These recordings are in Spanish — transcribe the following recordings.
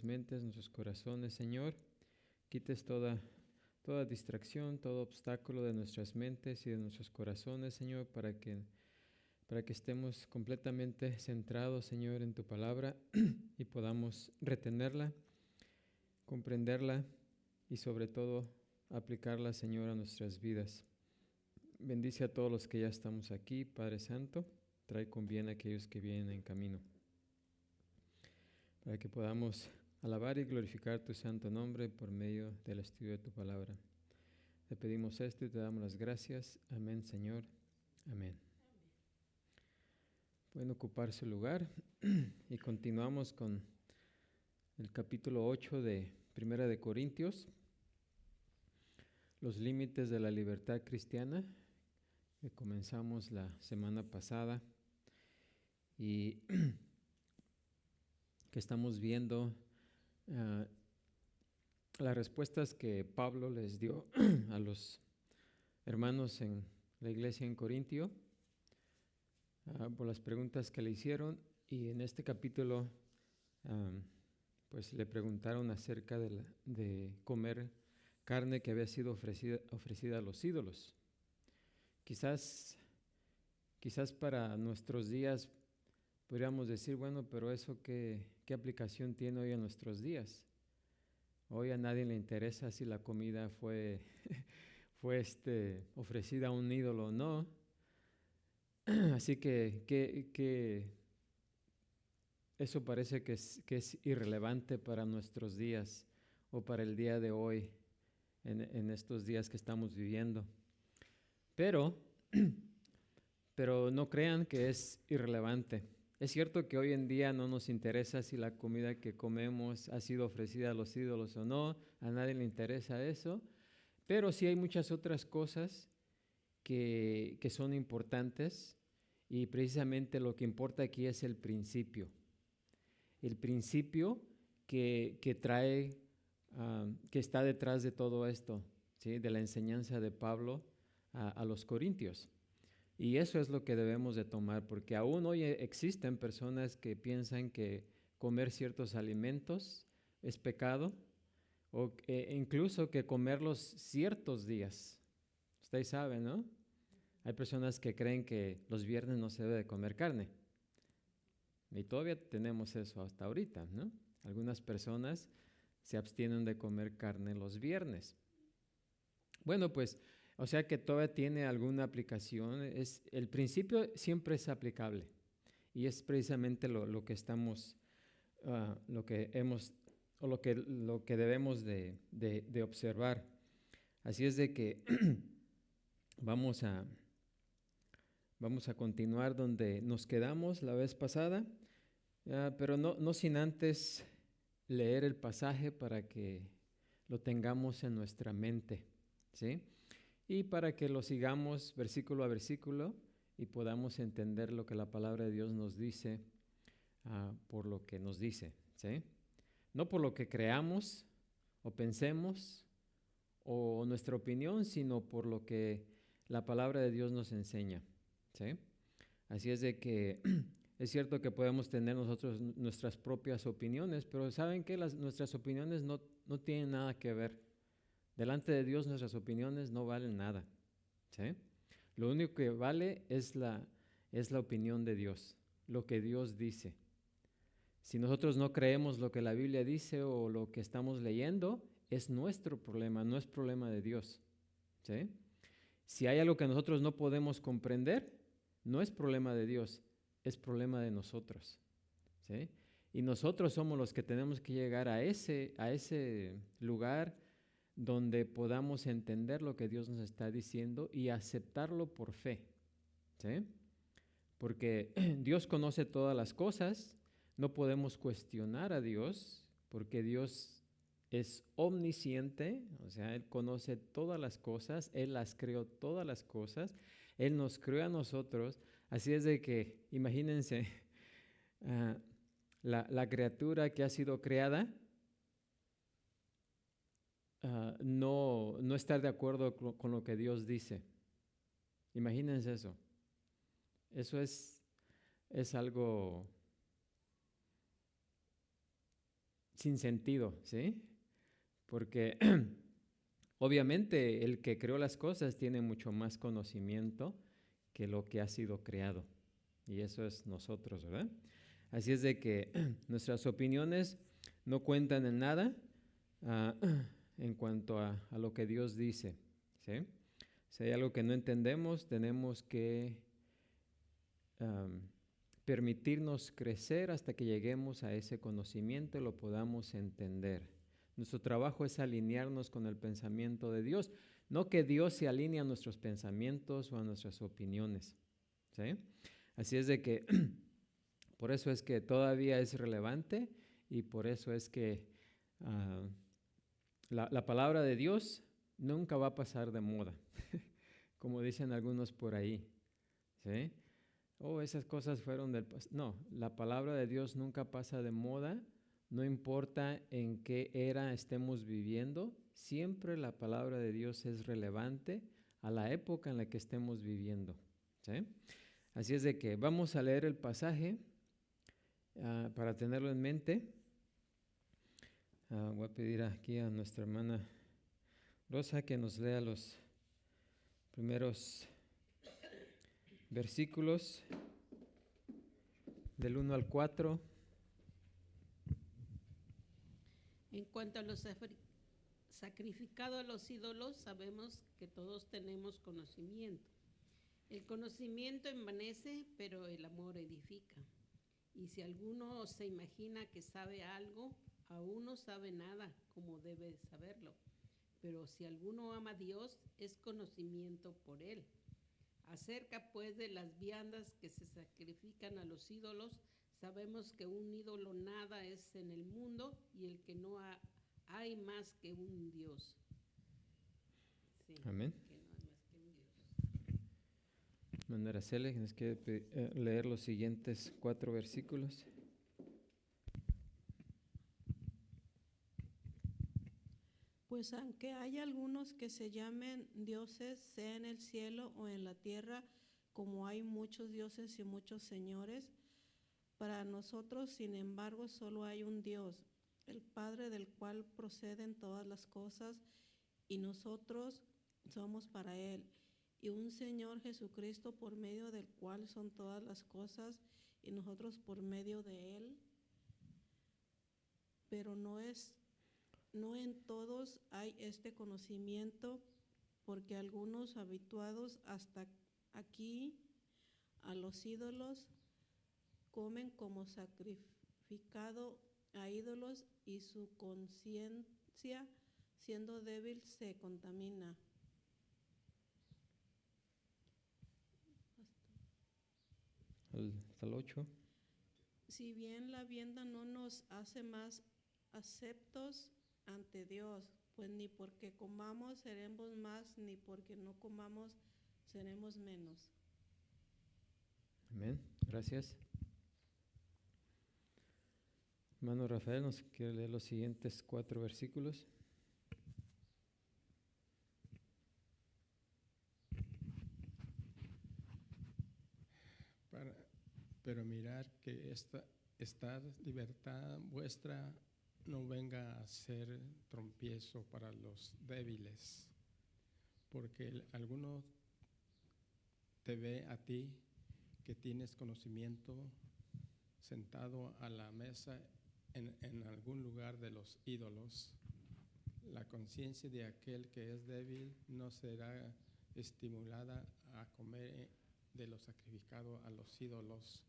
mentes, nuestros corazones, Señor. Quites toda distracción, todo obstáculo de nuestras mentes y de nuestros corazones, Señor, para que estemos completamente centrados, Señor, en tu palabra y podamos retenerla, comprenderla y sobre todo aplicarla, Señor, a nuestras vidas. Bendice a todos los que ya estamos aquí, Padre Santo. Trae con bien a aquellos que vienen en camino, para que podamos alabar y glorificar tu santo nombre por medio del estudio de tu palabra. Te pedimos esto y te damos las gracias. Amén, Señor. Amén. Pueden ocupar su lugar y continuamos con el capítulo 8 de Primera de Corintios, los límites de la libertad cristiana, que comenzamos la semana pasada y que estamos viendo las respuestas que Pablo les dio a los hermanos en la iglesia en Corintio por las preguntas que le hicieron, y en este capítulo pues le preguntaron acerca de comer carne que había sido ofrecida a los ídolos. Quizás para nuestros días podríamos decir, bueno, pero eso ¿qué aplicación tiene hoy en nuestros días? Hoy a nadie le interesa si la comida fue ofrecida a un ídolo o no. Así que eso parece que es irrelevante para nuestros días o para el día de hoy, en estos días que estamos viviendo. Pero no crean que es irrelevante. Es cierto que hoy en día no nos interesa si la comida que comemos ha sido ofrecida a los ídolos o no, a nadie le interesa eso, pero sí hay muchas otras cosas que son importantes, y precisamente lo que importa aquí es el principio que trae, que está detrás de todo esto, ¿sí? De la enseñanza de Pablo a los corintios. Y eso es lo que debemos de tomar, porque aún hoy existen personas que piensan que comer ciertos alimentos es pecado, o incluso que comerlos ciertos días. Ustedes saben, ¿no? Hay personas que creen que los viernes no se debe de comer carne. Y todavía tenemos eso hasta ahorita, ¿no? Algunas personas se abstienen de comer carne los viernes. Bueno, pues, o sea que todavía tiene alguna aplicación. El principio siempre es aplicable, y es precisamente lo que estamos, lo que hemos, o lo que debemos de observar. Así es de que vamos a continuar donde nos quedamos la vez pasada, pero no sin antes leer el pasaje para que lo tengamos en nuestra mente, ¿sí? Y para que lo sigamos versículo a versículo y podamos entender lo que la palabra de Dios nos dice por lo que nos dice, ¿sí? No por lo que creamos o pensemos o nuestra opinión, sino por lo que la palabra de Dios nos enseña, ¿sí? Así es de que es cierto que podemos tener nosotros nuestras propias opiniones, pero ¿saben qué? Nuestras opiniones no tienen nada que ver. Delante de Dios nuestras opiniones no valen nada, ¿sí? Lo único que vale es la opinión de Dios, lo que Dios dice. Si nosotros no creemos lo que la Biblia dice o lo que estamos leyendo, es nuestro problema, no es problema de Dios, ¿sí? Si hay algo que nosotros no podemos comprender, no es problema de Dios, es problema de nosotros, ¿sí? Y nosotros somos los que tenemos que llegar a ese lugar donde podamos entender lo que Dios nos está diciendo y aceptarlo por fe, ¿sí? Porque Dios conoce todas las cosas, no podemos cuestionar a Dios, porque Dios es omnisciente, o sea, Él conoce todas las cosas, Él las creó todas las cosas, Él nos creó a nosotros, así es de que, imagínense, la criatura que ha sido creada, no estar de acuerdo con lo que Dios dice. Imagínense eso. Eso es algo sin sentido, ¿sí? Porque obviamente el que creó las cosas tiene mucho más conocimiento que lo que ha sido creado. Y eso es nosotros, ¿verdad? Así es de que nuestras opiniones no cuentan en nada ah, en cuanto a lo que Dios dice, ¿sí? Si hay algo que no entendemos, tenemos que permitirnos crecer hasta que lleguemos a ese conocimiento y lo podamos entender. Nuestro trabajo es alinearnos con el pensamiento de Dios, no que Dios se alinee a nuestros pensamientos o a nuestras opiniones, ¿sí? Así es de que por eso es que todavía es relevante y por eso es que la palabra de Dios nunca va a pasar de moda, como dicen algunos por ahí, ¿sí? Oh, esas cosas fueron del pasado. No, la palabra de Dios nunca pasa de moda, no importa en qué era estemos viviendo, siempre la palabra de Dios es relevante a la época en la que estemos viviendo, ¿sí? Así es de que vamos a leer el pasaje para tenerlo en mente. Voy a pedir aquí a nuestra hermana Rosa que nos lea los primeros versículos del 1 al 4. En cuanto a los sacrificados a los ídolos, sabemos que todos tenemos conocimiento. El conocimiento envanece, pero el amor edifica. Y si alguno se imagina que sabe algo, aún no sabe nada como debe saberlo. Pero si alguno ama a Dios, es conocimiento por él. Acerca pues de las viandas que se sacrifican a los ídolos, sabemos que un ídolo nada es en el mundo y el que no hay más que un Dios. Sí, Amén. que no hay más que un Dios. Hermana Araceli, nos quiere leer los siguientes 4 versículos. Pues aunque hay algunos que se llamen dioses, sea en el cielo o en la tierra, como hay muchos dioses y muchos señores, para nosotros, sin embargo, solo hay un Dios, el Padre del cual proceden todas las cosas, y nosotros somos para Él, y un Señor Jesucristo por medio del cual son todas las cosas, y nosotros por medio de Él, pero no en todos hay este conocimiento, porque algunos habituados hasta aquí a los ídolos comen como sacrificado a ídolos y su conciencia, siendo débil, se contamina. Hasta el 8. Si bien la vianda no nos hace más aceptos ante Dios, pues ni porque comamos seremos más, ni porque no comamos seremos menos. Amén. Gracias. Hermano Rafael, nos quiere leer los siguientes 4 versículos. Pero mirad que esta libertad vuestra no venga a ser trompiezo para los débiles, porque alguno te ve a ti que tienes conocimiento sentado a la mesa en algún lugar de los ídolos. La conciencia de aquel que es débil no será estimulada a comer de lo sacrificado a los ídolos,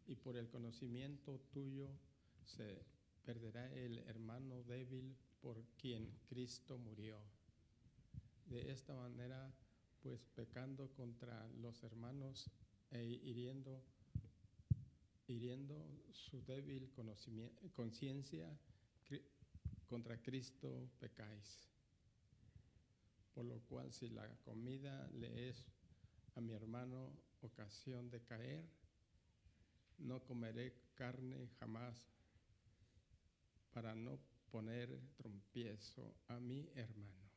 y por el conocimiento tuyo se perderá el hermano débil por quien Cristo murió. De esta manera, pues pecando contra los hermanos e hiriendo su débil conciencia, contra Cristo pecáis. Por lo cual, si la comida le es a mi hermano ocasión de caer, no comeré carne jamás, para no poner trompiezo a mi hermano.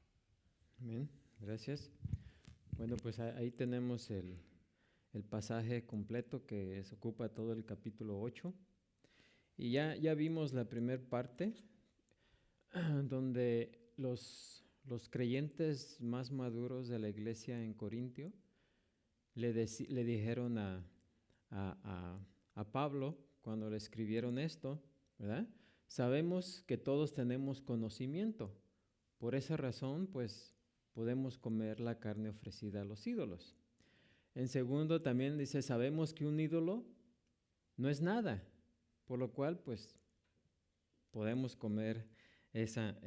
Amén. Gracias. Bueno, pues ahí tenemos el pasaje completo que se ocupa todo el capítulo 8. Y ya vimos la primera parte, donde los creyentes más maduros de la iglesia en Corintio le dijeron a Pablo, cuando le escribieron esto, ¿verdad? Sabemos que todos tenemos conocimiento. Por esa razón, pues, podemos comer la carne ofrecida a los ídolos. En segundo, también dice, sabemos que un ídolo no es nada, por lo cual, pues, podemos comer esa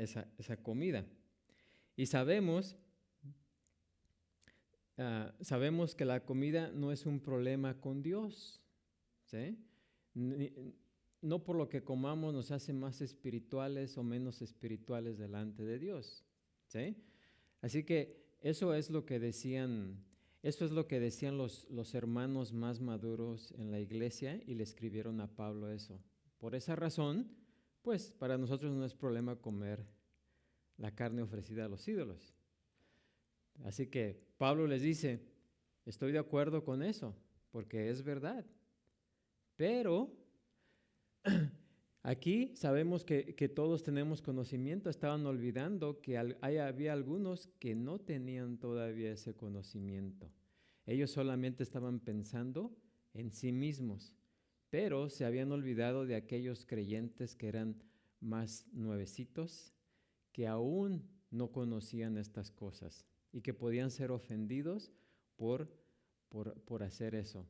comida. Y sabemos que la comida no es un problema con Dios, ¿sí? No por lo que comamos nos hace más espirituales o menos espirituales delante de Dios, ¿sí? Así que eso es lo que decían los hermanos más maduros en la iglesia y le escribieron a Pablo eso. Por esa razón, pues para nosotros no es problema comer la carne ofrecida a los ídolos. Así que Pablo les dice, estoy de acuerdo con eso, porque es verdad. Pero aquí sabemos que todos tenemos conocimiento. Estaban olvidando que había algunos que no tenían todavía ese conocimiento. Ellos solamente estaban pensando en sí mismos, pero se habían olvidado de aquellos creyentes que eran más nuevecitos, que aún no conocían estas cosas y que podían ser ofendidos por hacer eso.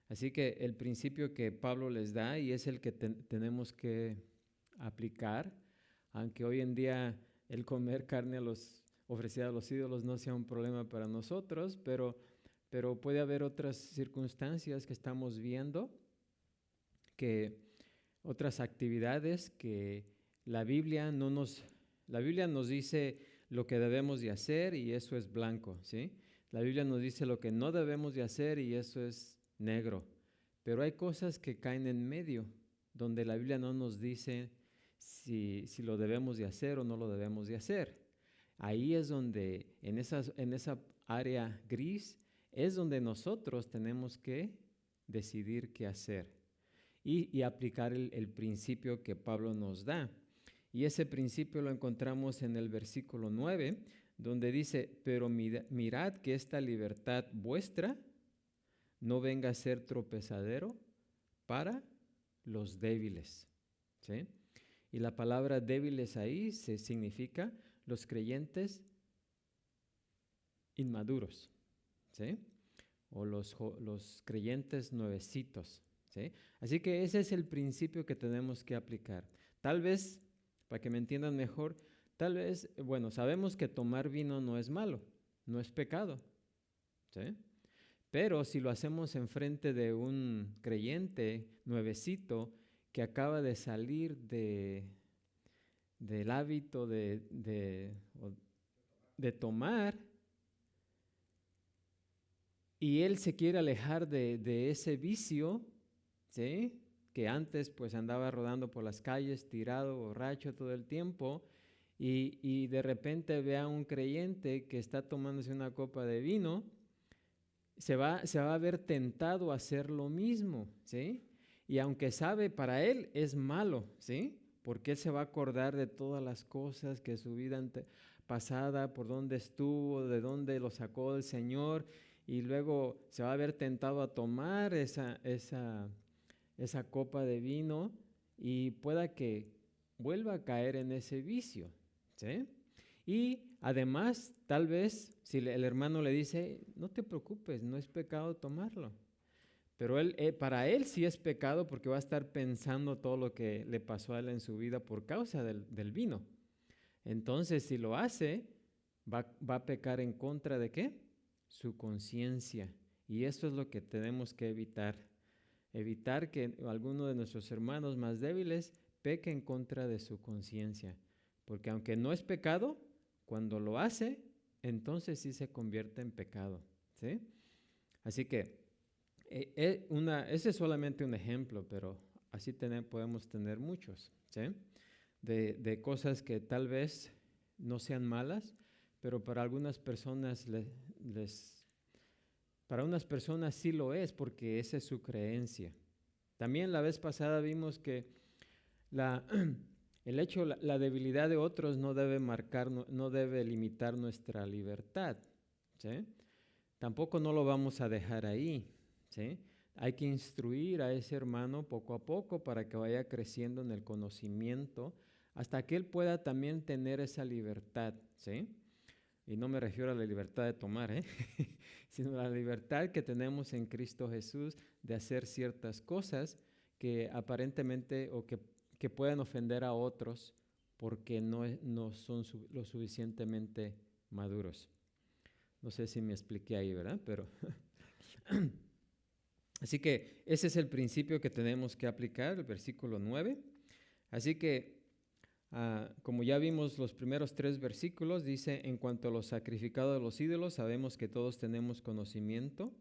Así que el principio que Pablo les da, y es el que tenemos que aplicar, aunque hoy en día el comer carne ofrecida a los ídolos no sea un problema para nosotros, pero puede haber otras circunstancias que estamos viendo, otras actividades que la Biblia nos dice lo que debemos de hacer y eso es blanco, ¿sí? La Biblia nos dice lo que no debemos de hacer y eso es negro. Pero hay cosas que caen en medio, donde la Biblia no nos dice si lo debemos de hacer o no lo debemos de hacer. Ahí es donde, en esa área gris, es donde nosotros tenemos que decidir qué hacer y aplicar el principio que Pablo nos da. Y ese principio lo encontramos en el versículo 9, donde dice, pero mirad que esta libertad vuestra no venga a ser tropezadero para los débiles, ¿sí? Y la palabra débiles ahí significa los creyentes inmaduros, ¿sí? O los creyentes nuevecitos, ¿sí? Así que ese es el principio que tenemos que aplicar. Tal vez, para que me entiendan mejor, sabemos que tomar vino no es malo, no es pecado, ¿sí? Pero si lo hacemos enfrente de un creyente nuevecito que acaba de salir del hábito de tomar, y él se quiere alejar de ese vicio, ¿sí? Que antes pues andaba rodando por las calles, tirado, borracho todo el tiempo, y de repente ve a un creyente que está tomándose una copa de vino, se va a ver tentado a hacer lo mismo, ¿sí? Y aunque sabe para él es malo, ¿sí? Porque él se va a acordar de todas las cosas que su vida pasada, por dónde estuvo, de dónde lo sacó el Señor, y luego se va a ver tentado a tomar esa copa de vino y pueda que vuelva a caer en ese vicio, ¿sí? Y además, tal vez, si el hermano le dice, no te preocupes, no es pecado tomarlo. Pero para él sí es pecado porque va a estar pensando todo lo que le pasó a él en su vida por causa del vino. Entonces, si lo hace, va a pecar en contra de ¿qué? Su conciencia. Y eso es lo que tenemos que evitar. Evitar que alguno de nuestros hermanos más débiles peque en contra de su conciencia. Porque aunque no es pecado, cuando lo hace, entonces sí se convierte en pecado, ¿sí? Así que ese es solamente un ejemplo, pero así podemos tener muchos, ¿sí? De cosas que tal vez no sean malas, pero para algunas personas para unas personas sí lo es, porque esa es su creencia. También la vez pasada vimos que La, la debilidad de otros no debe marcar, no debe limitar nuestra libertad, ¿sí? Tampoco no lo vamos a dejar ahí, ¿sí? Hay que instruir a ese hermano poco a poco para que vaya creciendo en el conocimiento hasta que él pueda también tener esa libertad, ¿sí? Y no me refiero a la libertad de tomar, sino a la libertad que tenemos en Cristo Jesús de hacer ciertas cosas que aparentemente o que puedan ofender a otros porque no son lo suficientemente maduros. No sé si me expliqué ahí, ¿verdad? Pero así que ese es el principio que tenemos que aplicar, el versículo 9. Así que, como ya vimos los primeros 3 versículos, dice, en cuanto a lo sacrificado de los ídolos, sabemos que todos tenemos conocimiento.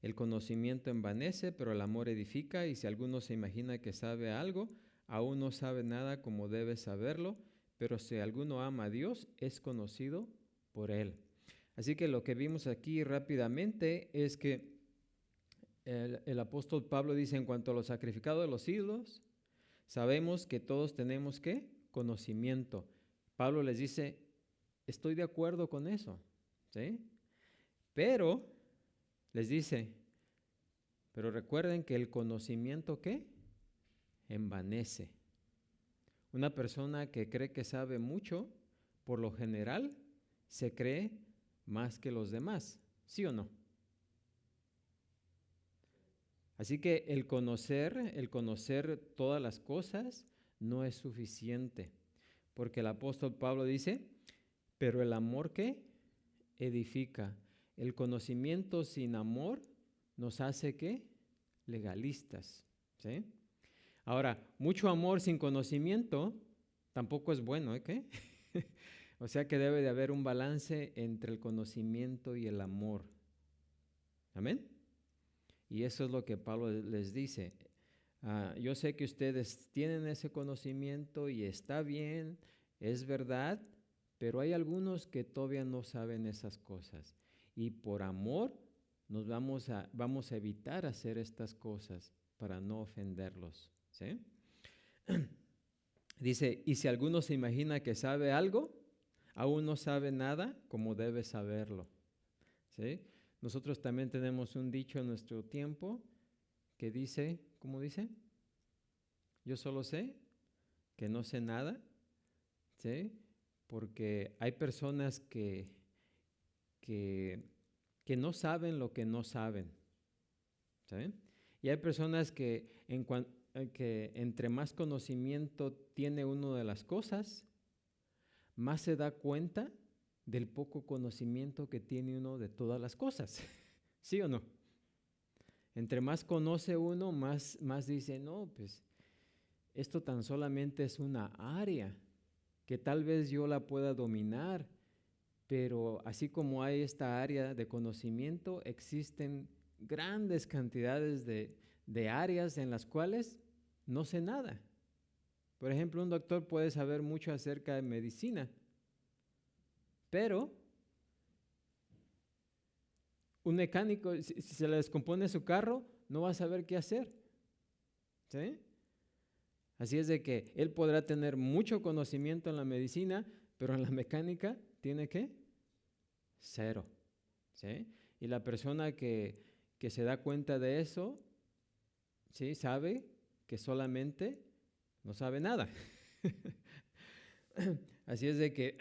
El conocimiento envanece, pero el amor edifica, y si alguno se imagina que sabe algo, aún no sabe nada como debe saberlo, pero si alguno ama a Dios, es conocido por Él. Así que lo que vimos aquí rápidamente es que el apóstol Pablo dice, en cuanto a lo sacrificado de los ídolos, sabemos que todos tenemos ¿qué? Conocimiento. Pablo les dice, estoy de acuerdo con eso, ¿sí? Pero les dice, pero recuerden que el conocimiento ¿qué? Envanece. Una persona que cree que sabe mucho, por lo general, se cree más que los demás, ¿sí o no? Así que el conocer todas las cosas no es suficiente, porque el apóstol Pablo dice, pero el amor ¿qué? Edifica. El conocimiento sin amor nos hace ¿qué? Legalistas, ¿sí? Ahora, mucho amor sin conocimiento tampoco es bueno, ¿qué? O sea que debe de haber un balance entre el conocimiento y el amor. ¿Amén? Y eso es lo que Pablo les dice. Yo sé que ustedes tienen ese conocimiento y está bien, es verdad, pero hay algunos que todavía no saben esas cosas. Y por amor nos vamos a evitar hacer estas cosas para no ofenderlos, ¿sí? Dice, y si alguno se imagina que sabe algo, aún no sabe nada como debe saberlo, ¿sí? Nosotros también tenemos un dicho en nuestro tiempo que dice, ¿cómo dice? Yo solo sé que no sé nada, ¿sí? Porque hay personas que no saben lo que no saben, ¿sí? Y hay personas que entre más conocimiento tiene uno de las cosas, más se da cuenta del poco conocimiento que tiene uno de todas las cosas, ¿sí o no? Entre más conoce uno, más dice, no, pues esto tan solamente es una área que tal vez yo la pueda dominar, pero así como hay esta área de conocimiento, existen grandes cantidades de áreas en las cuales no sé nada. Por ejemplo, un doctor puede saber mucho acerca de medicina, pero un mecánico, si se le descompone su carro, no va a saber qué hacer, ¿sí? Así es de que él podrá tener mucho conocimiento en la medicina, pero en la mecánica tiene ¿qué? 0, ¿sí? Y la persona que se da cuenta de eso, ¿sí? Sabe que solamente no sabe nada. Así es de que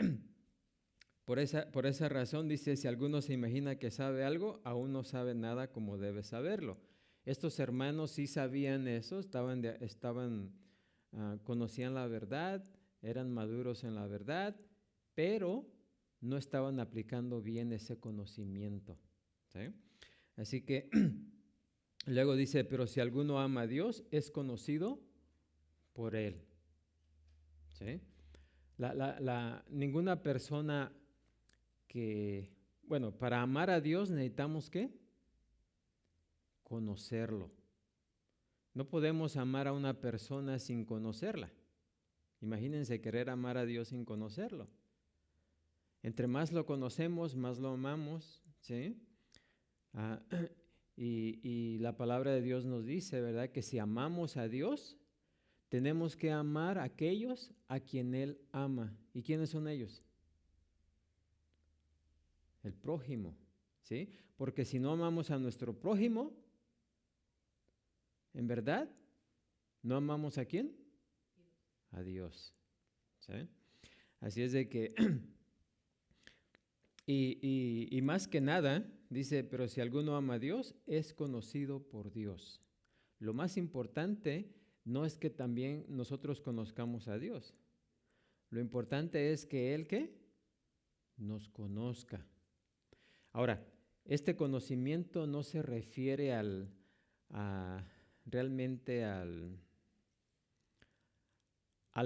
por esa razón dice, si alguno se imagina que sabe algo, aún no sabe nada como debe saberlo. Estos hermanos sí sabían eso, conocían la verdad, eran maduros en la verdad, pero no estaban aplicando bien ese conocimiento, ¿sí? Así que luego dice, pero si alguno ama a Dios, es conocido por Él, ¿sí? Ninguna persona para amar a Dios necesitamos ¿qué? Conocerlo. No podemos amar a una persona sin conocerla. Imagínense querer amar a Dios sin conocerlo. Entre más lo conocemos, más lo amamos, ¿sí? Y la palabra de Dios nos dice, ¿verdad? Que si amamos a Dios, tenemos que amar a aquellos a quien Él ama. ¿Y quiénes son ellos? El prójimo, ¿sí? Porque si no amamos a nuestro prójimo, en verdad, ¿no amamos a quién? A Dios, ¿sí? Así es de que, y más que nada, dice, pero si alguno ama a Dios, es conocido por Dios. Lo más importante no es que también nosotros conozcamos a Dios. Lo importante es que Él, ¿qué? Nos conozca. Ahora, este conocimiento no se refiere realmente al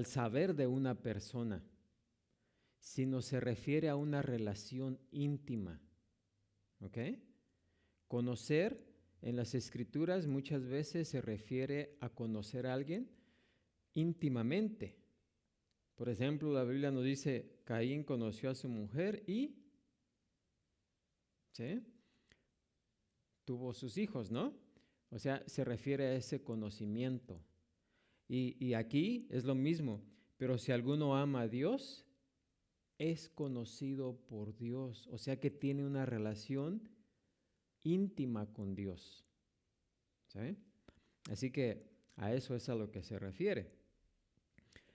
saber de una persona, sino se refiere a una relación íntima. ¿Ok? Conocer en las Escrituras muchas veces se refiere a conocer a alguien íntimamente. Por ejemplo, la Biblia nos dice, Caín conoció a su mujer y ¿sí? Tuvo sus hijos, ¿no? O sea, se refiere a ese conocimiento. Y aquí es lo mismo, pero si alguno ama a Dios, es conocido por Dios, o sea que tiene una relación íntima con Dios. ¿Sí? Así que a eso es a lo que se refiere.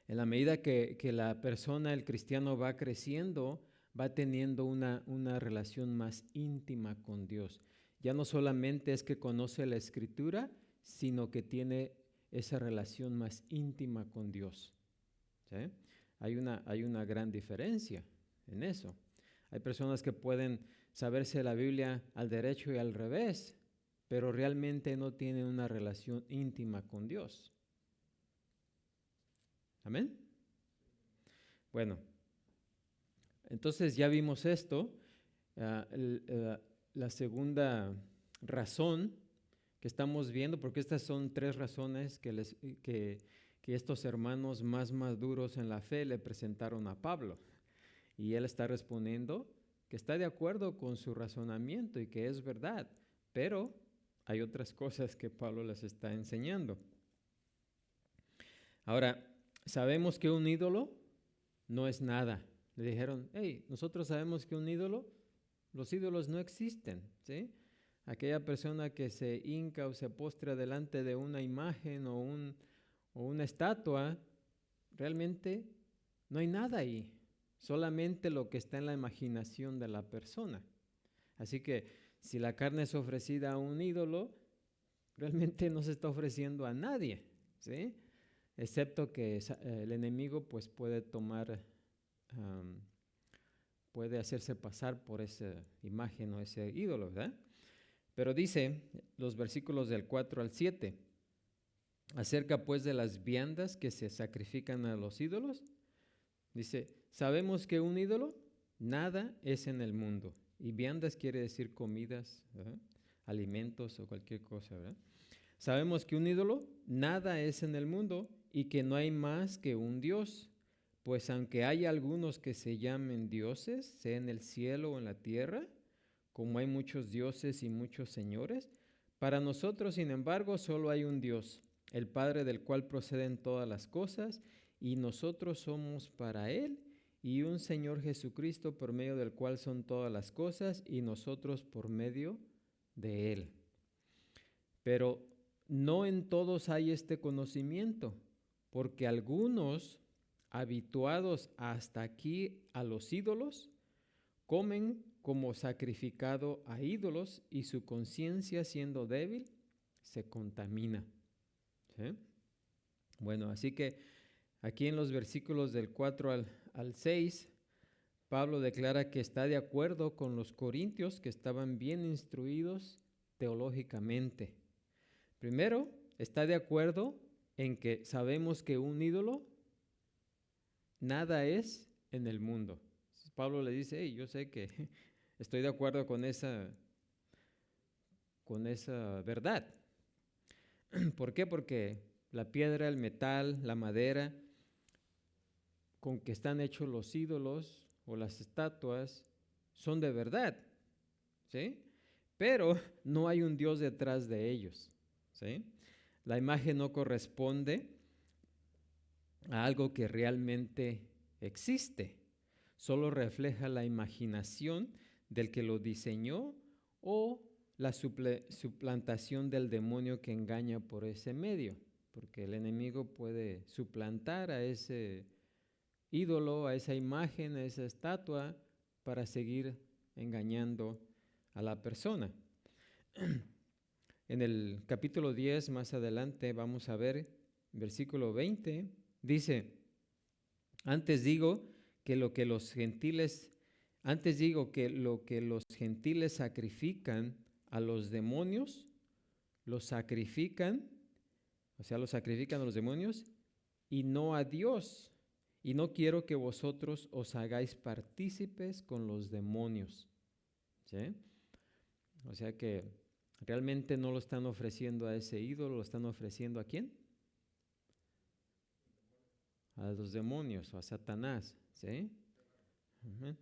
En la medida que la persona, el cristiano, va creciendo, va teniendo una relación más íntima con Dios. Ya no solamente es que conoce la Escritura, sino que tiene esa relación más íntima con Dios. ¿Sí? Hay una gran diferencia en eso. Hay personas que pueden saberse la Biblia al derecho y al revés, pero realmente no tienen una relación íntima con Dios. ¿Amén? Bueno, entonces ya vimos esto. La segunda razón que estamos viendo, porque estas son 3 razones que estos hermanos más maduros en la fe le presentaron a Pablo. Y él está respondiendo que está de acuerdo con su razonamiento y que es verdad, pero hay otras cosas que Pablo les está enseñando. Ahora, sabemos que un ídolo no es nada. Le dijeron, hey, nosotros sabemos que los ídolos no existen, ¿sí? Aquella persona que se hinca o se postra delante de una imagen o una estatua, realmente no hay nada ahí, solamente lo que está en la imaginación de la persona. Así que si la carne es ofrecida a un ídolo, realmente no se está ofreciendo a nadie, ¿sí? Excepto que el enemigo pues puede puede hacerse pasar por esa imagen o ese ídolo, ¿verdad? Pero dice los versículos del 4 al 7, acerca pues de las viandas que se sacrifican a los ídolos, dice, sabemos que un ídolo nada es en el mundo, y viandas quiere decir comidas, ¿verdad? Alimentos o cualquier cosa, ¿verdad? Sabemos que un ídolo nada es en el mundo y que no hay más que un Dios, pues aunque hay algunos que se llamen dioses, sea en el cielo o en la tierra, como hay muchos dioses y muchos señores, para nosotros, sin embargo, solo hay un Dios, el Padre del cual proceden todas las cosas, y nosotros somos para Él, y un Señor Jesucristo por medio del cual son todas las cosas, y nosotros por medio de Él. Pero no en todos hay este conocimiento, porque algunos, habituados hasta aquí a los ídolos, comen como sacrificado a ídolos y su conciencia, siendo débil, se contamina. ¿Sí? Bueno, así que aquí en los versículos del 4 al 6, Pablo declara que está de acuerdo con los corintios que estaban bien instruidos teológicamente. Primero, está de acuerdo en que sabemos que un ídolo nada es en el mundo. Pablo le dice, hey, yo sé que estoy de acuerdo con esa verdad. ¿Por qué? Porque la piedra, el metal, la madera con que están hechos los ídolos o las estatuas son de verdad, ¿sí? Pero no hay un Dios detrás de ellos, ¿sí? La imagen no corresponde a algo que realmente existe. Solo refleja la imaginación del que lo diseñó o la suplantación del demonio que engaña por ese medio, porque el enemigo puede suplantar a ese ídolo, a esa imagen, a esa estatua, para seguir engañando a la persona. En el capítulo 10, más adelante, vamos a ver, versículo 20, dice: antes digo que lo que los gentiles sacrifican a los demonios, los sacrifican a los demonios y no a Dios. Y no quiero que vosotros os hagáis partícipes con los demonios. ¿Sí? O sea que realmente no lo están ofreciendo a ese ídolo, lo están ofreciendo ¿a quién? A los demonios o a Satanás. ¿Sí? Uh-huh.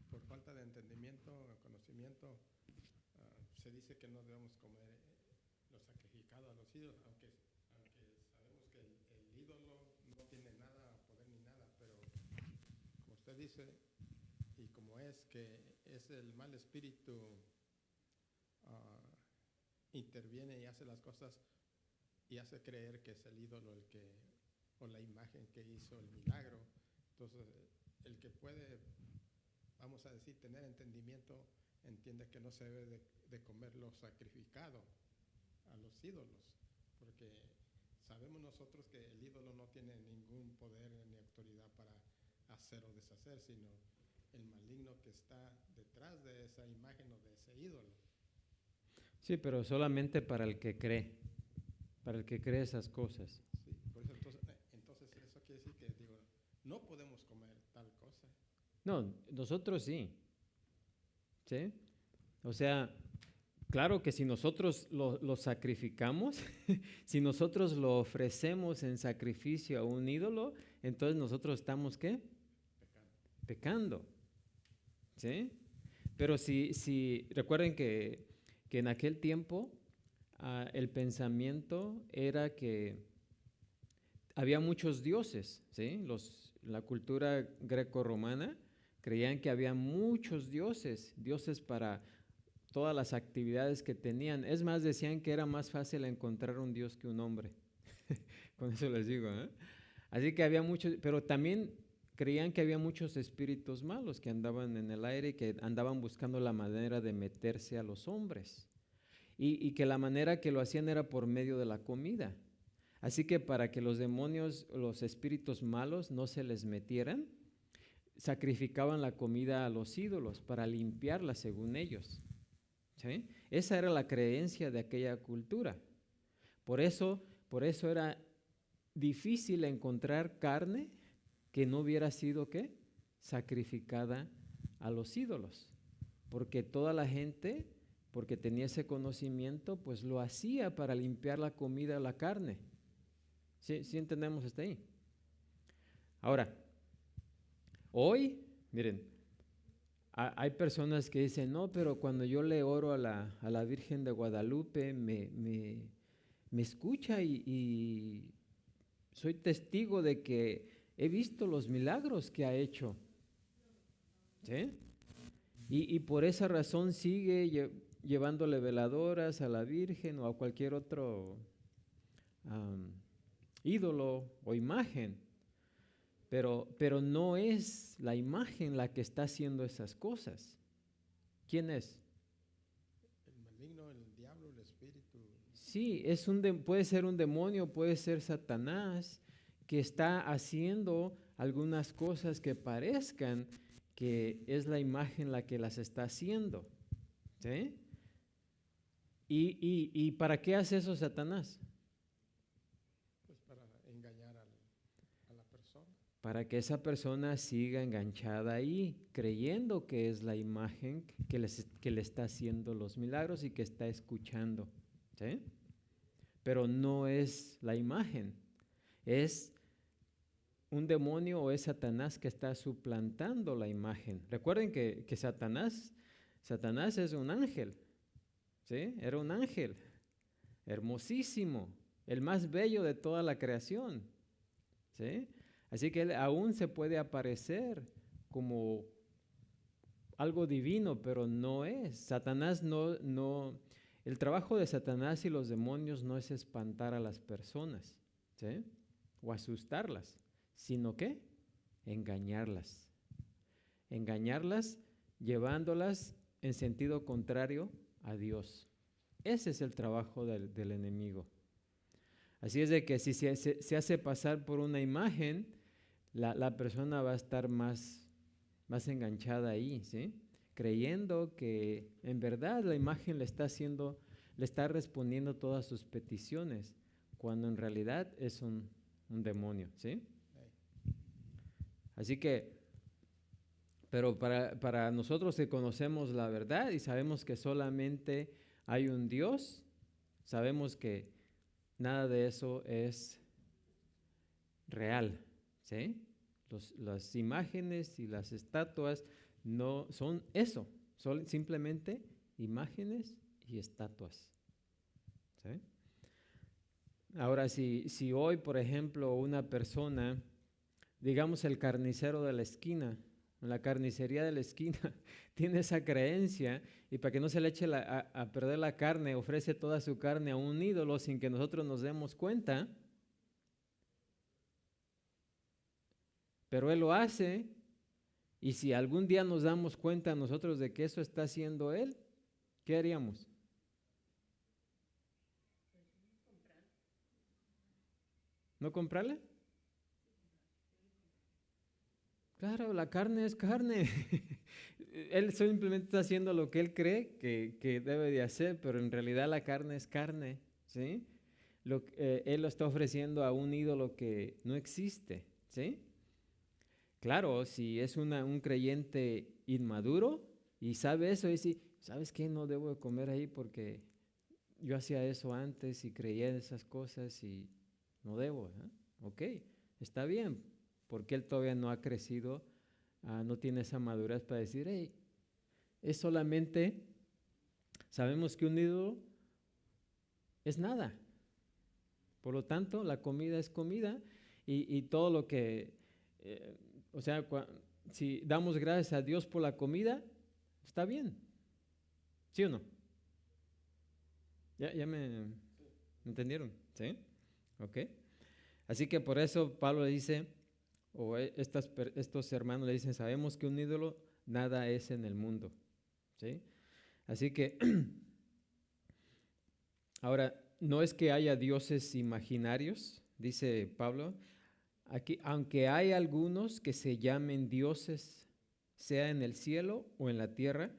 Por falta de entendimiento o conocimiento, se dice que no debemos comer lo sacrificado a los ídolos, aunque sabemos que el ídolo no tiene nada, poder ni nada, pero como usted dice, y como es que es el mal espíritu, interviene y hace las cosas y hace creer que es el ídolo el que, o la imagen que hizo el milagro. Entonces, el que puede, vamos a decir, tener entendimiento, entiende que no se debe de comer lo sacrificado a los ídolos, porque sabemos nosotros que el ídolo no tiene ningún poder ni autoridad para hacer o deshacer, sino el maligno que está detrás de esa imagen o de ese ídolo. Sí, pero solamente para el que cree esas cosas. Sí, por eso entonces eso quiere decir que digo, no podemos comer tal cosa. No, nosotros sí. ¿Sí? O sea, claro que si nosotros lo sacrificamos, si nosotros lo ofrecemos en sacrificio a un ídolo, entonces nosotros estamos ¿qué? Pecando. ¿Sí? Pero si recuerden que en aquel tiempo el pensamiento era que había muchos dioses, ¿sí? La cultura greco-romana creían que había muchos dioses para todas las actividades que tenían. Es más, decían que era más fácil encontrar un dios que un hombre. Con eso les digo, ¿eh? Así que había muchos, pero también creían que había muchos espíritus malos que andaban en el aire y que andaban buscando la manera de meterse a los hombres. Y que la manera que lo hacían era por medio de la comida. Así que para que los demonios, los espíritus malos no se les metieran, sacrificaban la comida a los ídolos para limpiarla según ellos. ¿Sí? Esa era la creencia de aquella cultura. Por eso era difícil encontrar carne que no hubiera sido ¿qué? Sacrificada a los ídolos, porque toda la gente, porque tenía ese conocimiento, pues lo hacía para limpiar la comida, la carne. ¿Sí entendemos hasta ahí? Ahora, hoy, miren, hay personas que dicen, no, pero cuando yo le oro a la Virgen de Guadalupe, me escucha y soy testigo de que he visto los milagros que ha hecho. ¿Sí? Y por esa razón sigue llevándole veladoras a la Virgen o a cualquier otro ídolo o imagen. Pero no es la imagen la que está haciendo esas cosas. ¿Quién es? El maligno, el diablo, el espíritu. Sí, puede ser un demonio, puede ser Satanás, que está haciendo algunas cosas que parezcan que es la imagen la que las está haciendo. ¿Sí? ¿Y para qué hace eso Satanás? Pues para engañar a la persona. Para que esa persona siga enganchada ahí, creyendo que es la imagen que le está haciendo los milagros y que está escuchando. ¿Sí? Pero no es la imagen, es un demonio o es Satanás que está suplantando la imagen. Recuerden que Satanás es un ángel, ¿sí? Era un ángel. hermosísimo, el más bello de toda la creación, ¿sí? Así que Él aún se puede aparecer como algo divino, pero no es. Satanás el trabajo de Satanás y los demonios no es espantar a las personas, ¿sí? O asustarlas, sino que engañarlas. Engañarlas llevándolas en sentido contrario a Dios. Ese es el trabajo del enemigo. Así es de que si se hace pasar por una imagen, la persona va a estar más enganchada ahí, ¿sí? Creyendo que en verdad la imagen le está respondiendo todas sus peticiones, cuando en realidad es un demonio, ¿sí? Así que, pero para nosotros que conocemos la verdad y sabemos que solamente hay un Dios, sabemos que nada de eso es real, ¿sí? Las imágenes y las estatuas no son eso, son simplemente imágenes y estatuas, ¿sí? Ahora, si hoy, por ejemplo, una persona, digamos el carnicero de la esquina, en la carnicería de la esquina, tiene esa creencia y para que no se le eche a perder la carne, ofrece toda su carne a un ídolo sin que nosotros nos demos cuenta, pero él lo hace, y si algún día nos damos cuenta nosotros de que eso está haciendo él, ¿qué haríamos? ¿No comprarle? Claro, la carne es carne. Él simplemente está haciendo lo que él cree que debe de hacer, pero en realidad la carne es carne, ¿sí? Él lo está ofreciendo a un ídolo que no existe, ¿sí? Claro, si es un creyente inmaduro y sabe eso, y dice, ¿sabes qué? No debo de comer ahí porque yo hacía eso antes y creía en esas cosas y no debo, ¿eh? Ok, está bien, porque él todavía no ha crecido, no tiene esa madurez para decir, hey, es solamente, sabemos que un ídolo es nada. Por lo tanto, la comida es comida y todo lo que, o sea, si damos gracias a Dios por la comida, está bien. ¿Sí o no? ¿Ya me entendieron? ¿Sí? Ok. Así que por eso Pablo le dice, o estos hermanos le dicen, sabemos que un ídolo nada es en el mundo. ¿Sí? Así que, ahora, no es que haya dioses imaginarios, dice Pablo, aquí, aunque hay algunos que se llamen dioses, sea en el cielo o en la tierra,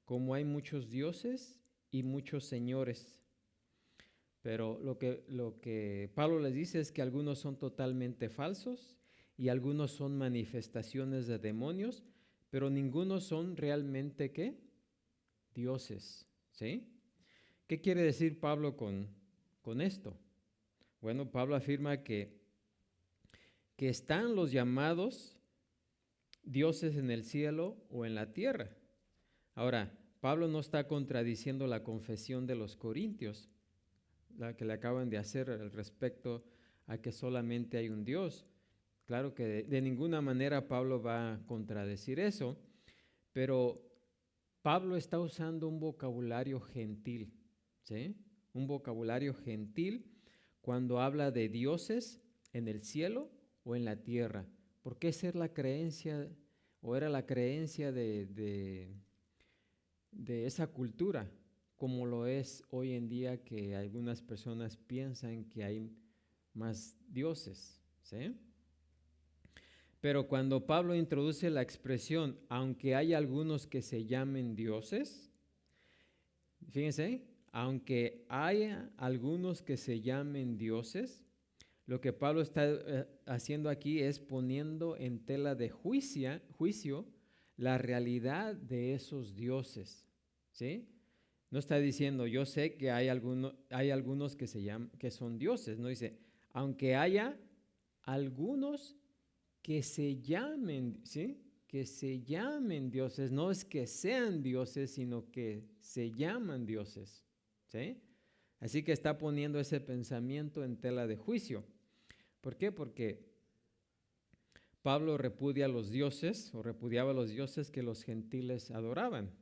como hay muchos dioses y muchos señores. Pero lo que Pablo les dice es que algunos son totalmente falsos y algunos son manifestaciones de demonios, pero ninguno son realmente, ¿qué? Dioses, ¿sí? ¿Qué quiere decir Pablo con esto? Bueno, Pablo afirma que están los llamados dioses en el cielo o en la tierra. Ahora, Pablo no está contradiciendo la confesión de los corintios, la que le acaban de hacer al respecto a que solamente hay un Dios. Claro que de ninguna manera Pablo va a contradecir eso, pero Pablo está usando un vocabulario gentil, ¿sí? Un vocabulario gentil cuando habla de dioses en el cielo o en la tierra, porque esa es la creencia, o era la creencia de esa cultura, como lo es hoy en día, que algunas personas piensan que hay más dioses, ¿sí? Pero cuando Pablo introduce la expresión, aunque hay algunos que se llamen dioses, fíjense, aunque haya algunos que se llamen dioses, lo que Pablo está haciendo aquí es poniendo en tela de juicio la realidad de esos dioses, ¿sí? No está diciendo, yo sé que hay algunos que son dioses, no dice, aunque haya algunos que se llamen, ¿sí? Que se llamen dioses, no es que sean dioses, sino que se llaman dioses, ¿sí? Así que está poniendo ese pensamiento en tela de juicio. ¿Por qué? Porque Pablo repudia a los dioses o repudiaba a los dioses que los gentiles adoraban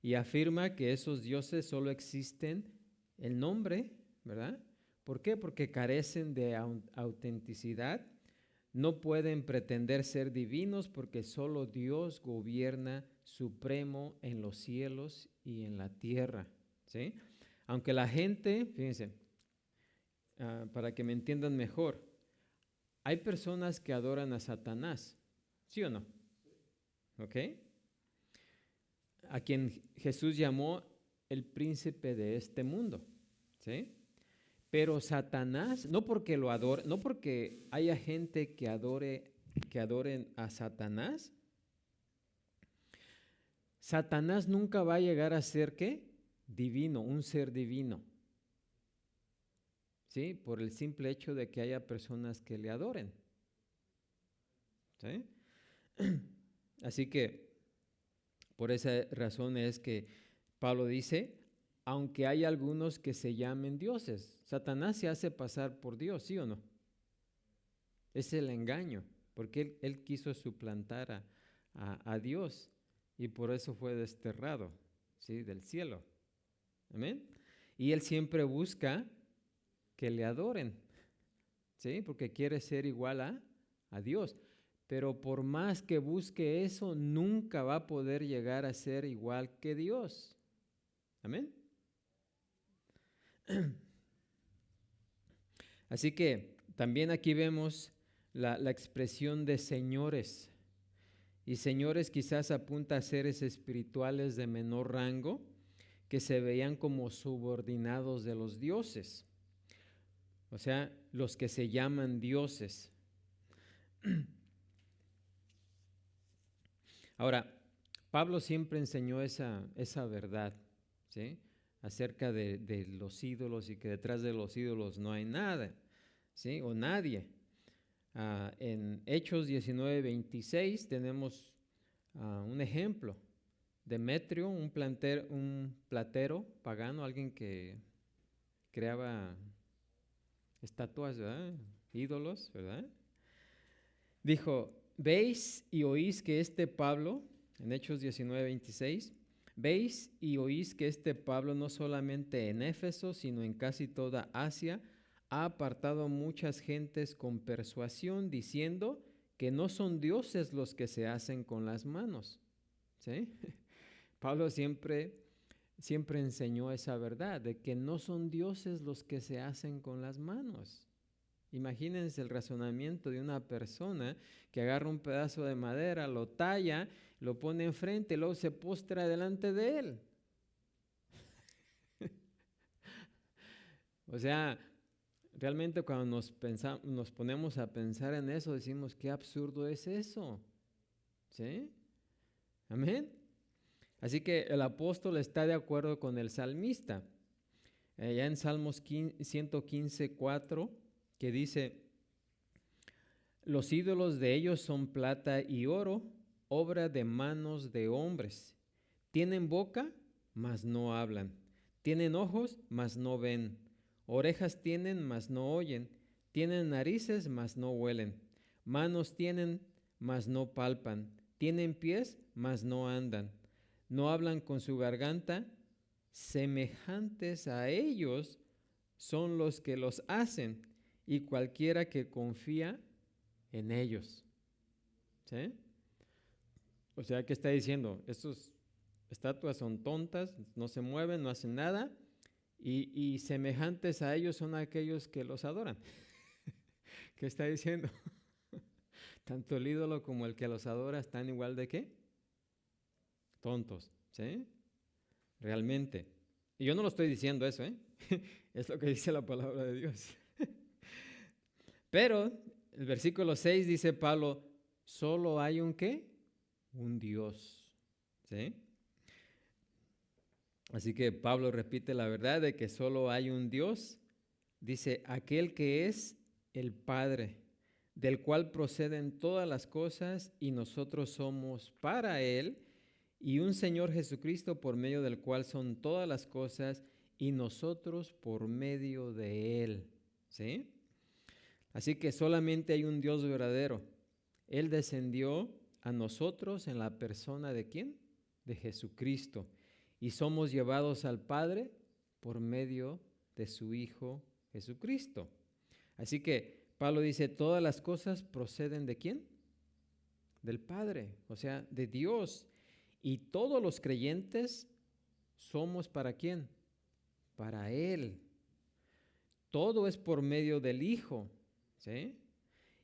y afirma que esos dioses solo existen en nombre, ¿verdad? ¿Por qué? Porque carecen de autenticidad, no pueden pretender ser divinos porque solo Dios gobierna supremo en los cielos y en la tierra, ¿sí? Aunque la gente, fíjense, para que me entiendan mejor, hay personas que adoran a Satanás, ¿sí o no? ¿Ok? A quien Jesús llamó el príncipe de este mundo, ¿sí? Pero Satanás, no porque lo adore, no porque haya gente que adoren a Satanás, Satanás nunca va a llegar a ser, ¿qué? Divino, un ser divino. ¿Sí? Por el simple hecho de que haya personas que le adoren. ¿Sí? Así que, por esa razón es que Pablo dice, aunque hay algunos que se llamen dioses, Satanás se hace pasar por Dios, ¿sí o no? Es el engaño, porque él quiso suplantar a Dios y por eso fue desterrado, ¿sí? Del cielo. Amén. Y él siempre busca que le adoren, ¿sí? Porque quiere ser igual a Dios. Pero por más que busque eso, nunca va a poder llegar a ser igual que Dios. Amén. Así que también aquí vemos la expresión de señores. Y señores quizás apunta a seres espirituales de menor rango que se veían como subordinados de los dioses. O sea, los que se llaman dioses. Ahora, Pablo siempre enseñó esa verdad, ¿sí? Acerca de los ídolos y que detrás de los ídolos no hay nada, ¿sí? O nadie. En Hechos 19:26 tenemos un ejemplo. Demetrio, un platero pagano, alguien que creaba estatuas, ¿verdad? Ídolos, ¿verdad? Dijo, veis y oís que este Pablo, en Hechos 19:26, veis y oís que este Pablo no solamente en Éfeso, sino en casi toda Asia, ha apartado muchas gentes con persuasión, diciendo que no son dioses los que se hacen con las manos. ¿Sí? Pablo siempre enseñó esa verdad, de que no son dioses los que se hacen con las manos. Imagínense el razonamiento de una persona que agarra un pedazo de madera, lo talla, lo pone enfrente y luego se postra delante de él. O sea, realmente cuando nos ponemos a pensar en eso, decimos, qué absurdo es eso. ¿Sí? Amén. Así que el apóstol está de acuerdo con el salmista. Ya en Salmos 115:4, que dice, los ídolos de ellos son plata y oro, obra de manos de hombres. Tienen boca, mas no hablan. Tienen ojos, mas no ven. Orejas tienen, mas no oyen. Tienen narices, mas no huelen. Manos tienen, mas no palpan. Tienen pies, mas no andan. No hablan con su garganta. Semejantes a ellos son los que los hacen y cualquiera que confía en ellos. ¿Sí? O sea, ¿qué está diciendo? Estas estatuas son tontas, no se mueven, no hacen nada, y semejantes a ellos son aquellos que los adoran. ¿Qué está diciendo? Tanto el ídolo como el que los adora están igual de ¿qué? Tontos, ¿sí? Realmente. Y yo no lo estoy diciendo eso, ¿eh? Es lo que dice la palabra de Dios. Pero el versículo 6 dice Pablo, solo hay un ¿qué? Un Dios, ¿sí? Así que Pablo repite la verdad de que solo hay un Dios. Dice, aquel que es el Padre, del cual proceden todas las cosas y nosotros somos para Él, y un Señor Jesucristo por medio del cual son todas las cosas y nosotros por medio de Él. ¿Sí? Así que solamente hay un Dios verdadero. Él descendió a nosotros en la persona ¿de quién? De Jesucristo. Y somos llevados al Padre por medio de su Hijo Jesucristo. Así que Pablo dice, todas las cosas proceden ¿de quién? Del Padre, o sea, de Dios. Y todos los creyentes somos ¿para quién? Para Él. Todo es por medio del Hijo, ¿sí?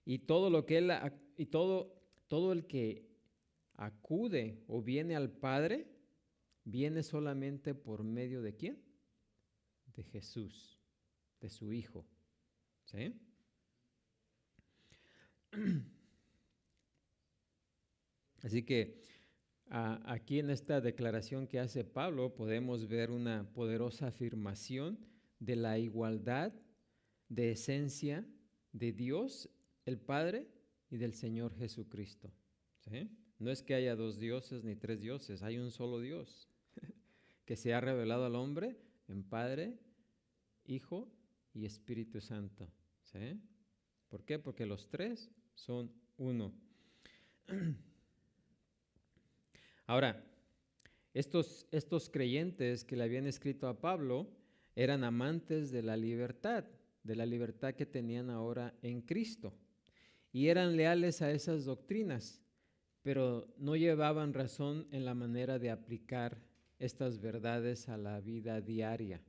Y todo lo que Él y todo el que acude o viene al Padre viene solamente por medio ¿de quién? De Jesús, de su Hijo, ¿sí? Así que aquí en esta declaración que hace Pablo podemos ver una poderosa afirmación de la igualdad de esencia de Dios, el Padre, y del Señor Jesucristo, ¿sí? No es que haya dos dioses ni tres dioses, hay un solo Dios que se ha revelado al hombre en Padre, Hijo y Espíritu Santo, ¿sí? ¿Por qué? Porque los tres son uno. Ahora, estos creyentes que le habían escrito a Pablo eran amantes de la libertad que tenían ahora en Cristo, y eran leales a esas doctrinas, pero no llevaban razón en la manera de aplicar estas verdades a la vida diaria,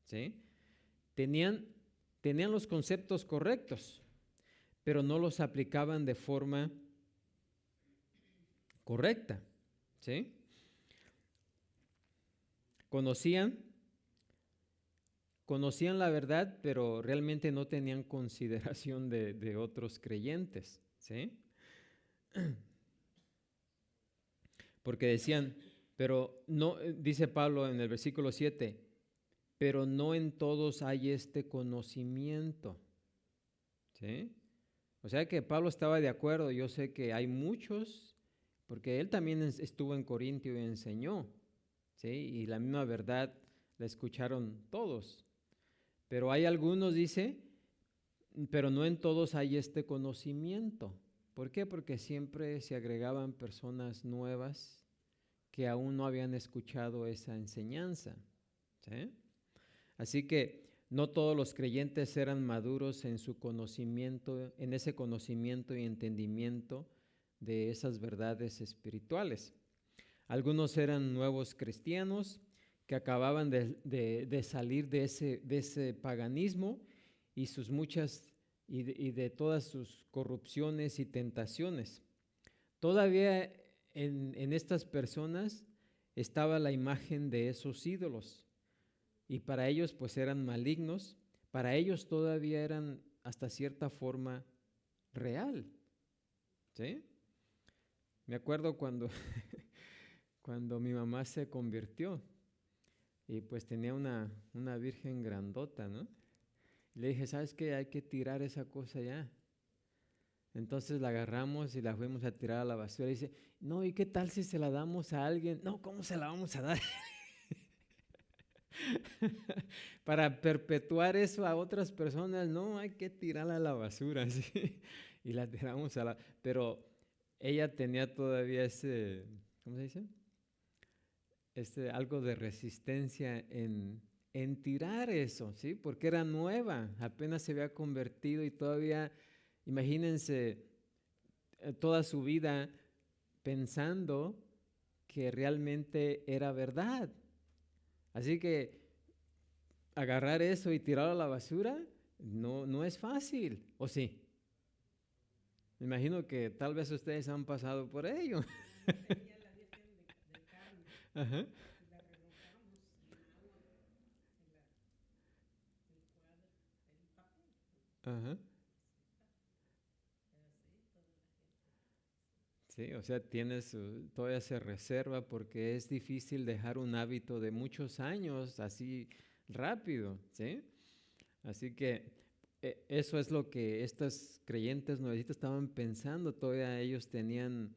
¿sí? Tenían los conceptos correctos, pero no los aplicaban de forma correcta, ¿sí? Conocían la verdad, pero realmente no tenían consideración de otros creyentes, ¿sí? Porque decían, pero no, dice Pablo en el versículo 7, pero no en todos hay este conocimiento, ¿sí? O sea que Pablo estaba de acuerdo. Yo sé que hay muchos, porque él también estuvo en Corintio y enseñó, ¿sí? Y la misma verdad la escucharon todos. Pero hay algunos, dice, pero no en todos hay este conocimiento. ¿Por qué? Porque siempre se agregaban personas nuevas que aún no habían escuchado esa enseñanza, ¿sí? Así que no todos los creyentes eran maduros en su conocimiento, en ese conocimiento y entendimiento de esas verdades espirituales. Algunos eran nuevos cristianos que acababan de salir de ese paganismo y de todas sus corrupciones y tentaciones. Todavía en estas personas estaba la imagen de esos ídolos, y para ellos pues eran malignos, para ellos todavía eran hasta cierta forma real, ¿sí? Me acuerdo cuando mi mamá se convirtió y pues tenía una virgen grandota, ¿no? Le dije, ¿sabes qué? Hay que tirar esa cosa ya. Entonces la agarramos y la fuimos a tirar a la basura. Y dice, no, ¿y qué tal si se la damos a alguien? No, ¿cómo se la vamos a dar? Para perpetuar eso a otras personas, no, hay que tirarla a la basura, ¿sí? Y la tiramos pero ella tenía todavía ese, ¿cómo se dice? Algo de resistencia en tirar eso, ¿sí? Porque era nueva, apenas se había convertido y todavía, imagínense, toda su vida pensando que realmente era verdad. Así que agarrar eso y tirarlo a la basura no es fácil, ¿o sí? Me imagino que tal vez ustedes han pasado por ello. Ajá. Ajá. Sí, o sea, todavía se reserva porque es difícil dejar un hábito de muchos años así rápido, ¿sí? Así que eso es lo que estos creyentes nuevecitos estaban pensando. Todavía ellos tenían,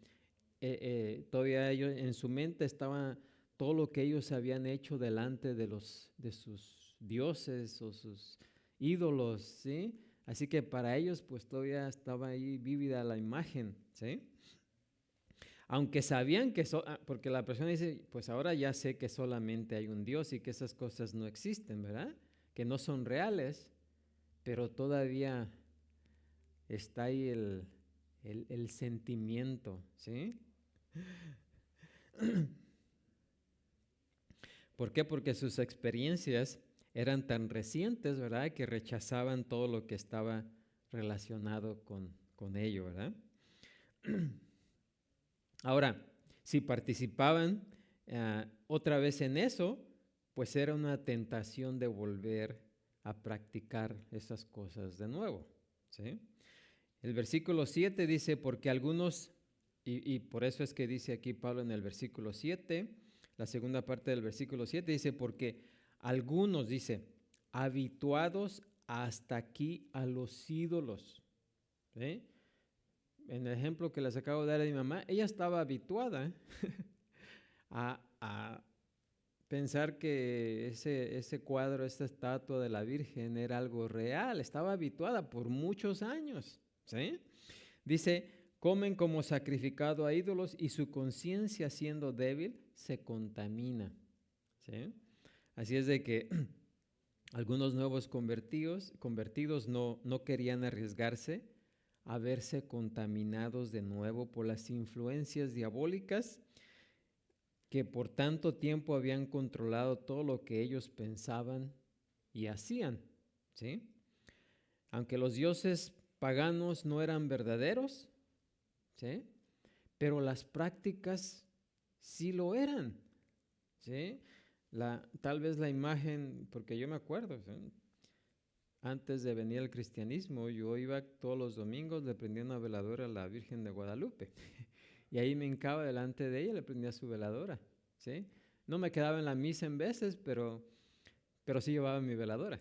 todavía ellos en su mente estaba todo lo que ellos habían hecho delante de sus dioses o sus ídolos, ¿sí? Así que para ellos pues todavía estaba ahí vívida la imagen, ¿sí? Aunque sabían que, porque la persona dice, pues ahora ya sé que solamente hay un Dios y que esas cosas no existen, ¿verdad? Que no son reales, pero todavía está ahí el sentimiento, ¿sí? ¿Por qué? Porque sus experiencias eran tan recientes, ¿verdad? Que rechazaban todo lo que estaba relacionado con ello, ¿verdad? Ahora, si participaban otra vez en eso, pues era una tentación de volver a practicar esas cosas de nuevo, ¿sí? El versículo 7 dice, porque algunos, y por eso es que dice aquí Pablo en el versículo 7, la segunda parte del versículo 7 dice, porque algunos, dice, habituados hasta aquí a los ídolos, ¿sí? En el ejemplo que les acabo de dar a mi mamá, ella estaba habituada a pensar que ese cuadro, esta estatua de la Virgen era algo real, estaba habituada por muchos años, ¿sí? Dice, comen como sacrificado a ídolos y su conciencia siendo débil se contamina, ¿sí? Así es de que algunos nuevos convertidos no querían arriesgarse a verse contaminados de nuevo por las influencias diabólicas que por tanto tiempo habían controlado todo lo que ellos pensaban y hacían, ¿sí? Aunque los dioses paganos no eran verdaderos, ¿sí? Pero las prácticas sí lo eran, ¿sí? Tal vez la imagen, porque yo me acuerdo, ¿sí? Antes de venir al cristianismo, yo iba todos los domingos, le prendía una veladora a la Virgen de Guadalupe. Y ahí me hincaba delante de ella, le prendía su veladora, ¿sí? No me quedaba en la misa en veces, pero sí llevaba mi veladora.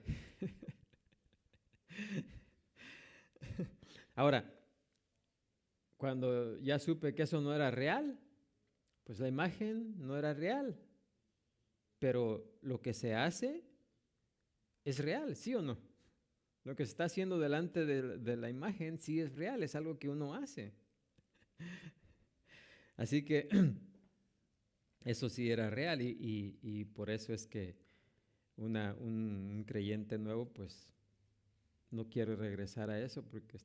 Ahora, cuando ya supe que eso no era real, pues la imagen no era real, pero lo que se hace es real, ¿sí o no? Lo que se está haciendo delante de la imagen sí es real, es algo que uno hace. Así que eso sí era real y por eso es que un creyente nuevo pues no quiere regresar a eso porque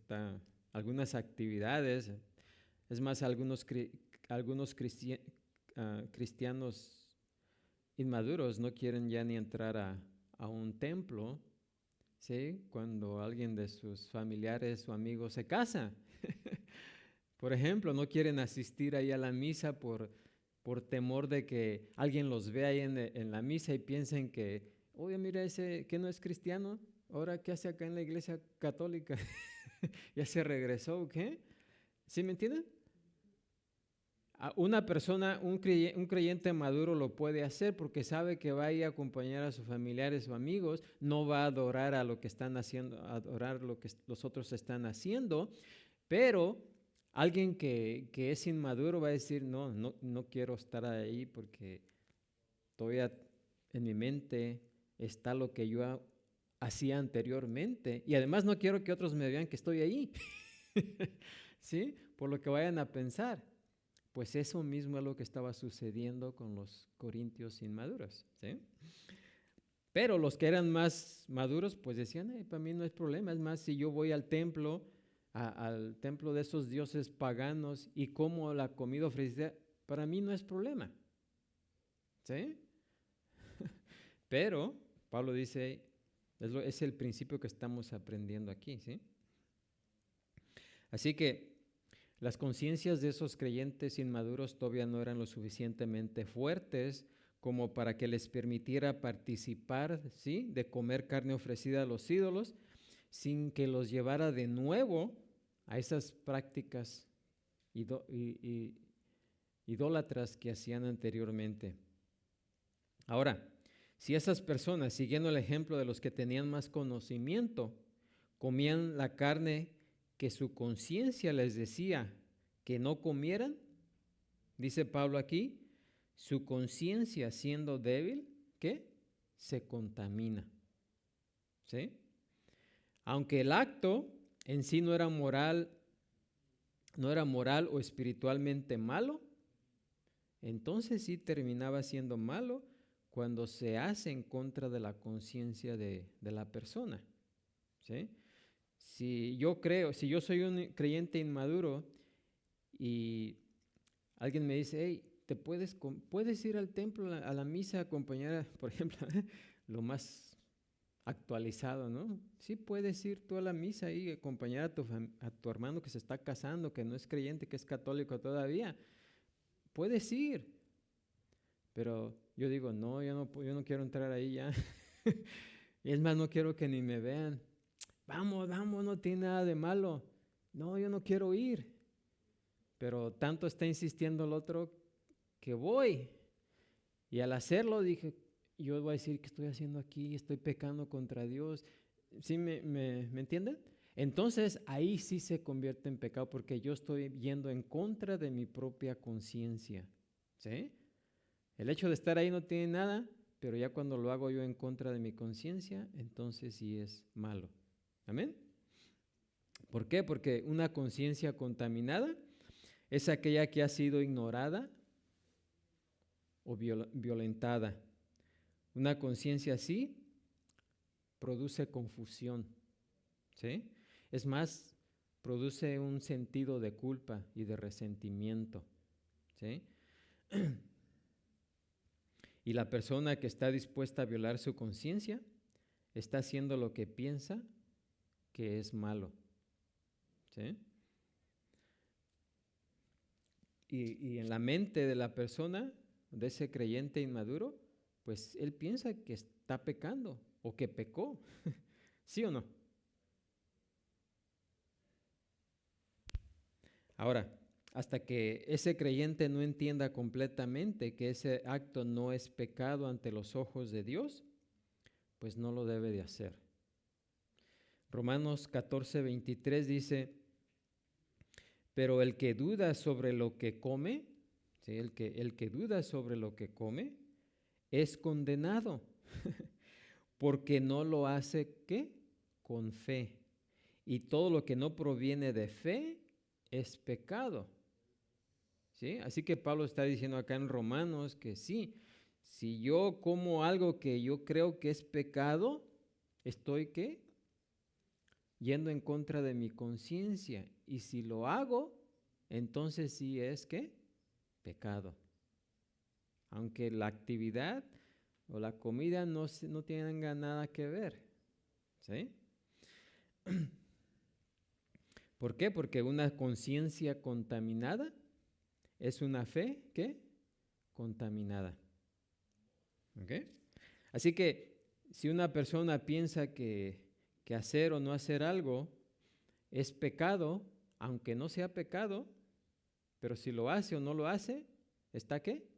algunas actividades, es más, algunos cristianos inmaduros no quieren ya ni entrar a un templo, ¿sí? Cuando alguien de sus familiares o amigos se casa. Por ejemplo, no quieren asistir ahí a la misa por temor de que alguien los vea ahí en la misa y piensen que, oye, mira ese que no es cristiano, ahora ¿qué hace acá en la iglesia católica? ¿Ya se regresó o qué? ¿Sí me entienden? Una persona, un creyente maduro lo puede hacer porque sabe que va a ir a acompañar a sus familiares o amigos, no va a adorar a lo que están haciendo, a adorar lo que los otros están haciendo, pero alguien que es inmaduro va a decir, no quiero estar ahí porque todavía en mi mente está lo que yo hacía anteriormente y además no quiero que otros me vean que estoy ahí, ¿sí? Por lo que vayan a pensar. Pues eso mismo es lo que estaba sucediendo con los corintios inmaduros, ¿sí? Pero los que eran más maduros, pues decían, para mí no es problema, es más, si yo voy al templo de esos dioses paganos y como la comida ofrecida, para mí no es problema, ¿sí? Pero Pablo dice, es el principio que estamos aprendiendo aquí, ¿sí? Así que las conciencias de esos creyentes inmaduros todavía no eran lo suficientemente fuertes como para que les permitiera participar, ¿sí?, de comer carne ofrecida a los ídolos, sin que los llevara de nuevo a esas prácticas idólatras que hacían anteriormente. Ahora, si esas personas, siguiendo el ejemplo de los que tenían más conocimiento, comían la carne que su conciencia les decía que no comieran, dice Pablo aquí, su conciencia siendo débil, ¿qué? Se contamina, ¿sí? Aunque el acto en sí no era moral o espiritualmente malo, entonces sí terminaba siendo malo cuando se hace en contra de la conciencia de la persona, ¿sí? Si yo soy un creyente inmaduro y alguien me dice, hey, puedes ir al templo, a la misa, a acompañar, por ejemplo, lo más actualizado, ¿no? Sí, puedes ir tú a la misa y acompañar a tu hermano que se está casando, que no es creyente, que es católico todavía. Puedes ir, pero yo digo, no, yo no quiero entrar ahí ya. Y es más, no quiero que ni me vean. Vamos, no tiene nada de malo. No, yo no quiero ir. Pero tanto está insistiendo el otro que voy. Y al hacerlo dije, yo voy a decir, ¿qué estoy haciendo aquí? Estoy pecando contra Dios. ¿Sí me entienden? Entonces ahí sí se convierte en pecado porque yo estoy yendo en contra de mi propia conciencia. ¿Sí? El hecho de estar ahí no tiene nada, pero ya cuando lo hago yo en contra de mi conciencia, entonces sí es malo. ¿Amén? ¿Por qué? Porque una conciencia contaminada es aquella que ha sido ignorada o violentada. Una conciencia así produce confusión, ¿sí? Es más, produce un sentido de culpa y de resentimiento, ¿sí? Y la persona que está dispuesta a violar su conciencia está haciendo lo que piensa que es malo, ¿sí? Y en la mente de la persona, de ese creyente inmaduro, pues él piensa que está pecando o que pecó, ¿sí o no? Ahora, hasta que ese creyente no entienda completamente que ese acto no es pecado ante los ojos de Dios, pues no lo debe de hacer. Romanos 14:23 dice, pero el que duda sobre lo que come, ¿sí? el que duda sobre lo que come, es condenado, porque no lo hace, ¿qué? Con fe. Y todo lo que no proviene de fe es pecado. ¿Sí? Así que Pablo está diciendo acá en Romanos que sí, si yo como algo que yo creo que es pecado, estoy, ¿qué? Yendo en contra de mi conciencia. Y si lo hago, entonces sí es, ¿qué? Pecado. Aunque la actividad o la comida no tenga nada que ver, ¿sí? ¿Por qué? Porque una conciencia contaminada es una fe, ¿qué? Contaminada. ¿Ok? Así que si una persona piensa que hacer o no hacer algo es pecado, aunque no sea pecado, pero si lo hace o no lo hace, ¿está qué?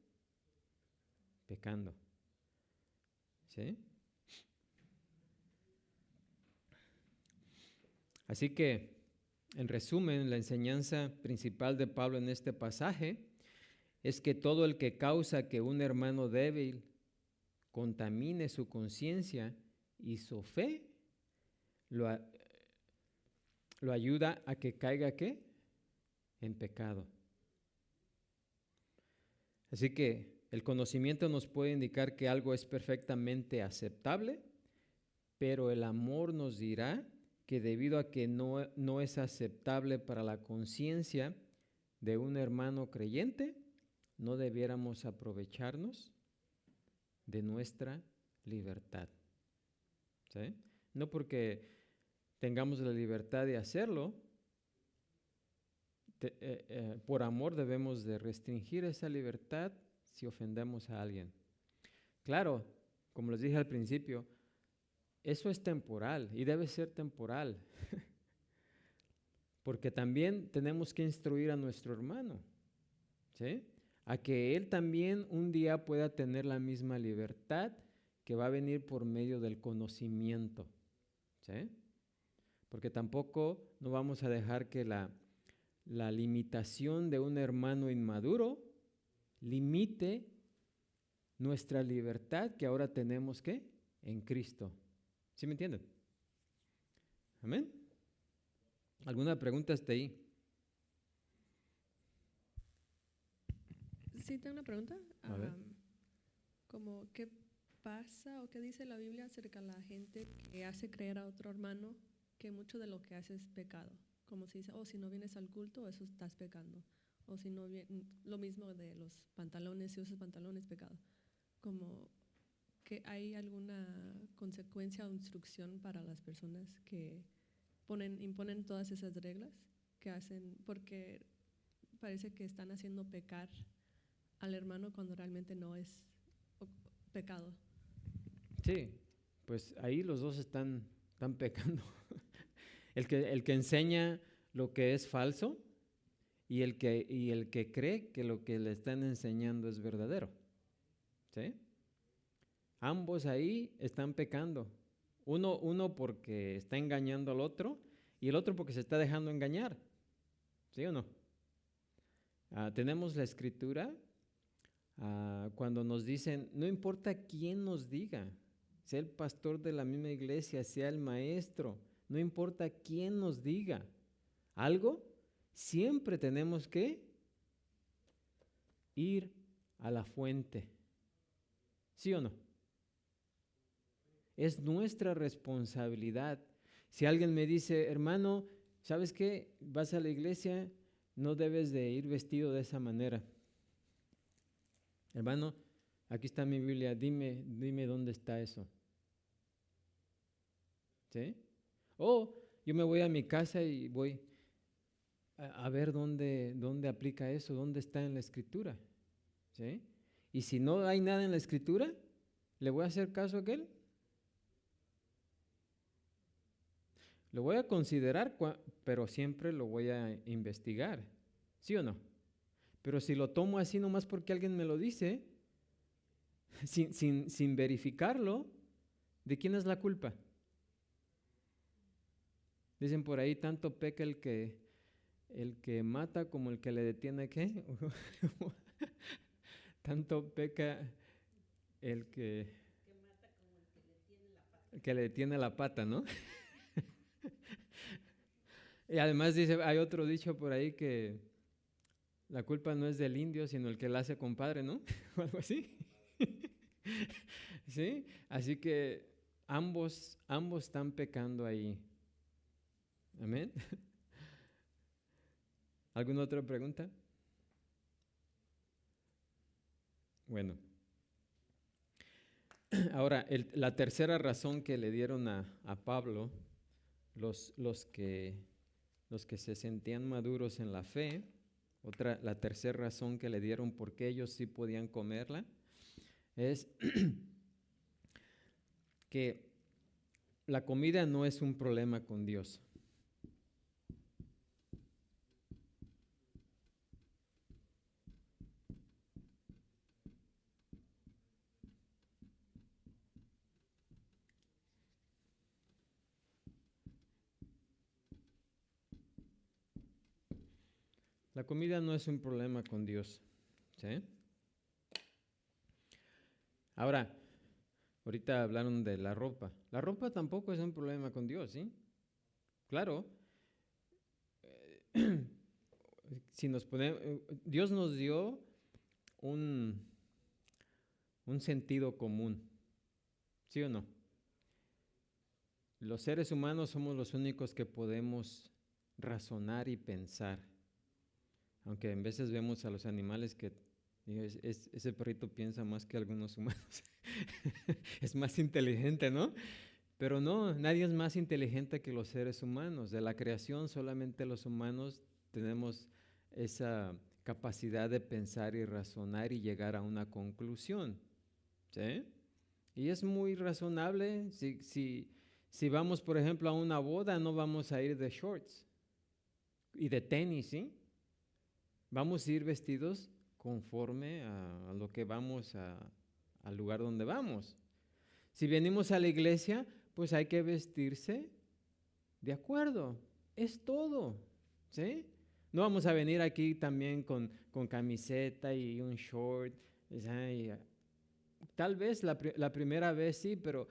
Pecando. ¿Sí? Así que, en resumen, la enseñanza principal de Pablo en este pasaje es que todo el que causa que un hermano débil contamine su conciencia y su fe, lo ayuda a que caiga, ¿qué? En pecado. Así que el conocimiento nos puede indicar que algo es perfectamente aceptable, pero el amor nos dirá que debido a que no es aceptable para la conciencia de un hermano creyente, no debiéramos aprovecharnos de nuestra libertad. ¿Sí? No porque tengamos la libertad de hacerlo, por amor debemos de restringir esa libertad si ofendemos a alguien. Claro, como les dije al principio, eso es temporal y debe ser temporal, porque también tenemos que instruir a nuestro hermano, ¿sí? A que él también un día pueda tener la misma libertad que va a venir por medio del conocimiento, ¿sí? Porque tampoco no vamos a dejar que la limitación de un hermano inmaduro limite nuestra libertad que ahora tenemos, ¿qué? En Cristo. ¿Sí me entienden? Amén. ¿Alguna pregunta hasta ahí? Sí, tengo una pregunta. A ver. Como, ¿qué pasa o qué dice la Biblia acerca de la gente que hace creer a otro hermano que mucho de lo que hace es pecado? Como si dice, si no vienes al culto, eso estás pecando. O si no vienes, lo mismo de los pantalones, si usas pantalones, pecado. Como que hay alguna consecuencia o instrucción para las personas que imponen todas esas reglas que hacen, porque parece que están haciendo pecar al hermano cuando realmente no es pecado. Sí, pues ahí los dos están pecando. El que enseña lo que es falso y el que cree que lo que le están enseñando es verdadero. ¿Sí? Ambos ahí están pecando. Uno porque está engañando al otro y el otro porque se está dejando engañar. ¿Sí o no? Tenemos la escritura cuando nos dicen, no importa quién nos diga, sea el pastor de la misma iglesia, sea el maestro, no importa quién nos diga algo, siempre tenemos que ir a la fuente. ¿Sí o no? Es nuestra responsabilidad. Si alguien me dice, hermano, ¿sabes qué? Vas a la iglesia, no debes de ir vestido de esa manera. Hermano, aquí está mi Biblia, dime dónde está eso. ¿Sí? O yo me voy a mi casa y voy a ver dónde aplica eso, dónde está en la escritura. ¿Sí? Y si no hay nada en la escritura, ¿le voy a hacer caso a aquel? Lo voy a considerar, pero siempre lo voy a investigar. ¿Sí o no? Pero si lo tomo así nomás porque alguien me lo dice, sin verificarlo, ¿de quién es la culpa? Dicen por ahí, tanto peca el que mata como el que le detiene, ¿qué? Tanto peca el que mata como el que le tiene la pata. El que le detiene la pata, ¿no? Y además dice, hay otro dicho por ahí que la culpa no es del indio, sino el que la hace compadre, ¿no? O algo así. ¿Sí? Así que ambos están pecando ahí. Amén. ¿Alguna otra pregunta? Bueno. Ahora, la tercera razón que le dieron a Pablo, los que se sentían maduros en la fe, la tercera razón que le dieron por qué ellos sí podían comerla, es que la comida no es un problema con Dios. La comida no es un problema con Dios. ¿Sí? Ahora, ahorita hablaron de la ropa. La ropa tampoco es un problema con Dios, ¿sí? Claro. Si nos ponemos, Dios nos dio un sentido común, ¿sí o no? Los seres humanos somos los únicos que podemos razonar y pensar. Aunque en veces vemos a los animales que ese perrito piensa más que algunos humanos. Es más inteligente, ¿no? Pero no, nadie es más inteligente que los seres humanos. De la creación solamente los humanos tenemos esa capacidad de pensar y razonar y llegar a una conclusión. ¿Sí? Y es muy razonable. Si vamos, por ejemplo, a una boda, no vamos a ir de shorts y de tenis, ¿sí? Vamos a ir vestidos conforme a lo que vamos al lugar donde vamos. Si venimos a la iglesia, pues hay que vestirse de acuerdo. Es todo, ¿sí? No vamos a venir aquí también con camiseta y un short. Tal vez la primera vez sí, pero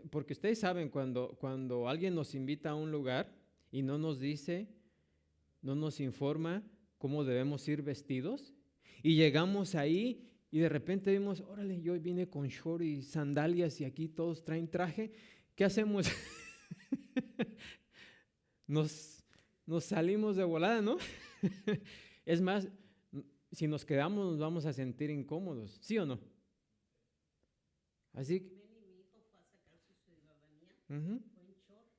Porque ustedes saben, cuando alguien nos invita a un lugar y no nos dice, no nos informa cómo debemos ir vestidos, y llegamos ahí y de repente vimos, órale, yo vine con short y sandalias y aquí todos traen traje, ¿qué hacemos? Nos salimos de volada, ¿no? Es más, si nos quedamos nos vamos a sentir incómodos, ¿sí o no? Así que... Mi hijo fue a sacar su ciudadanía, Ujú. fue en short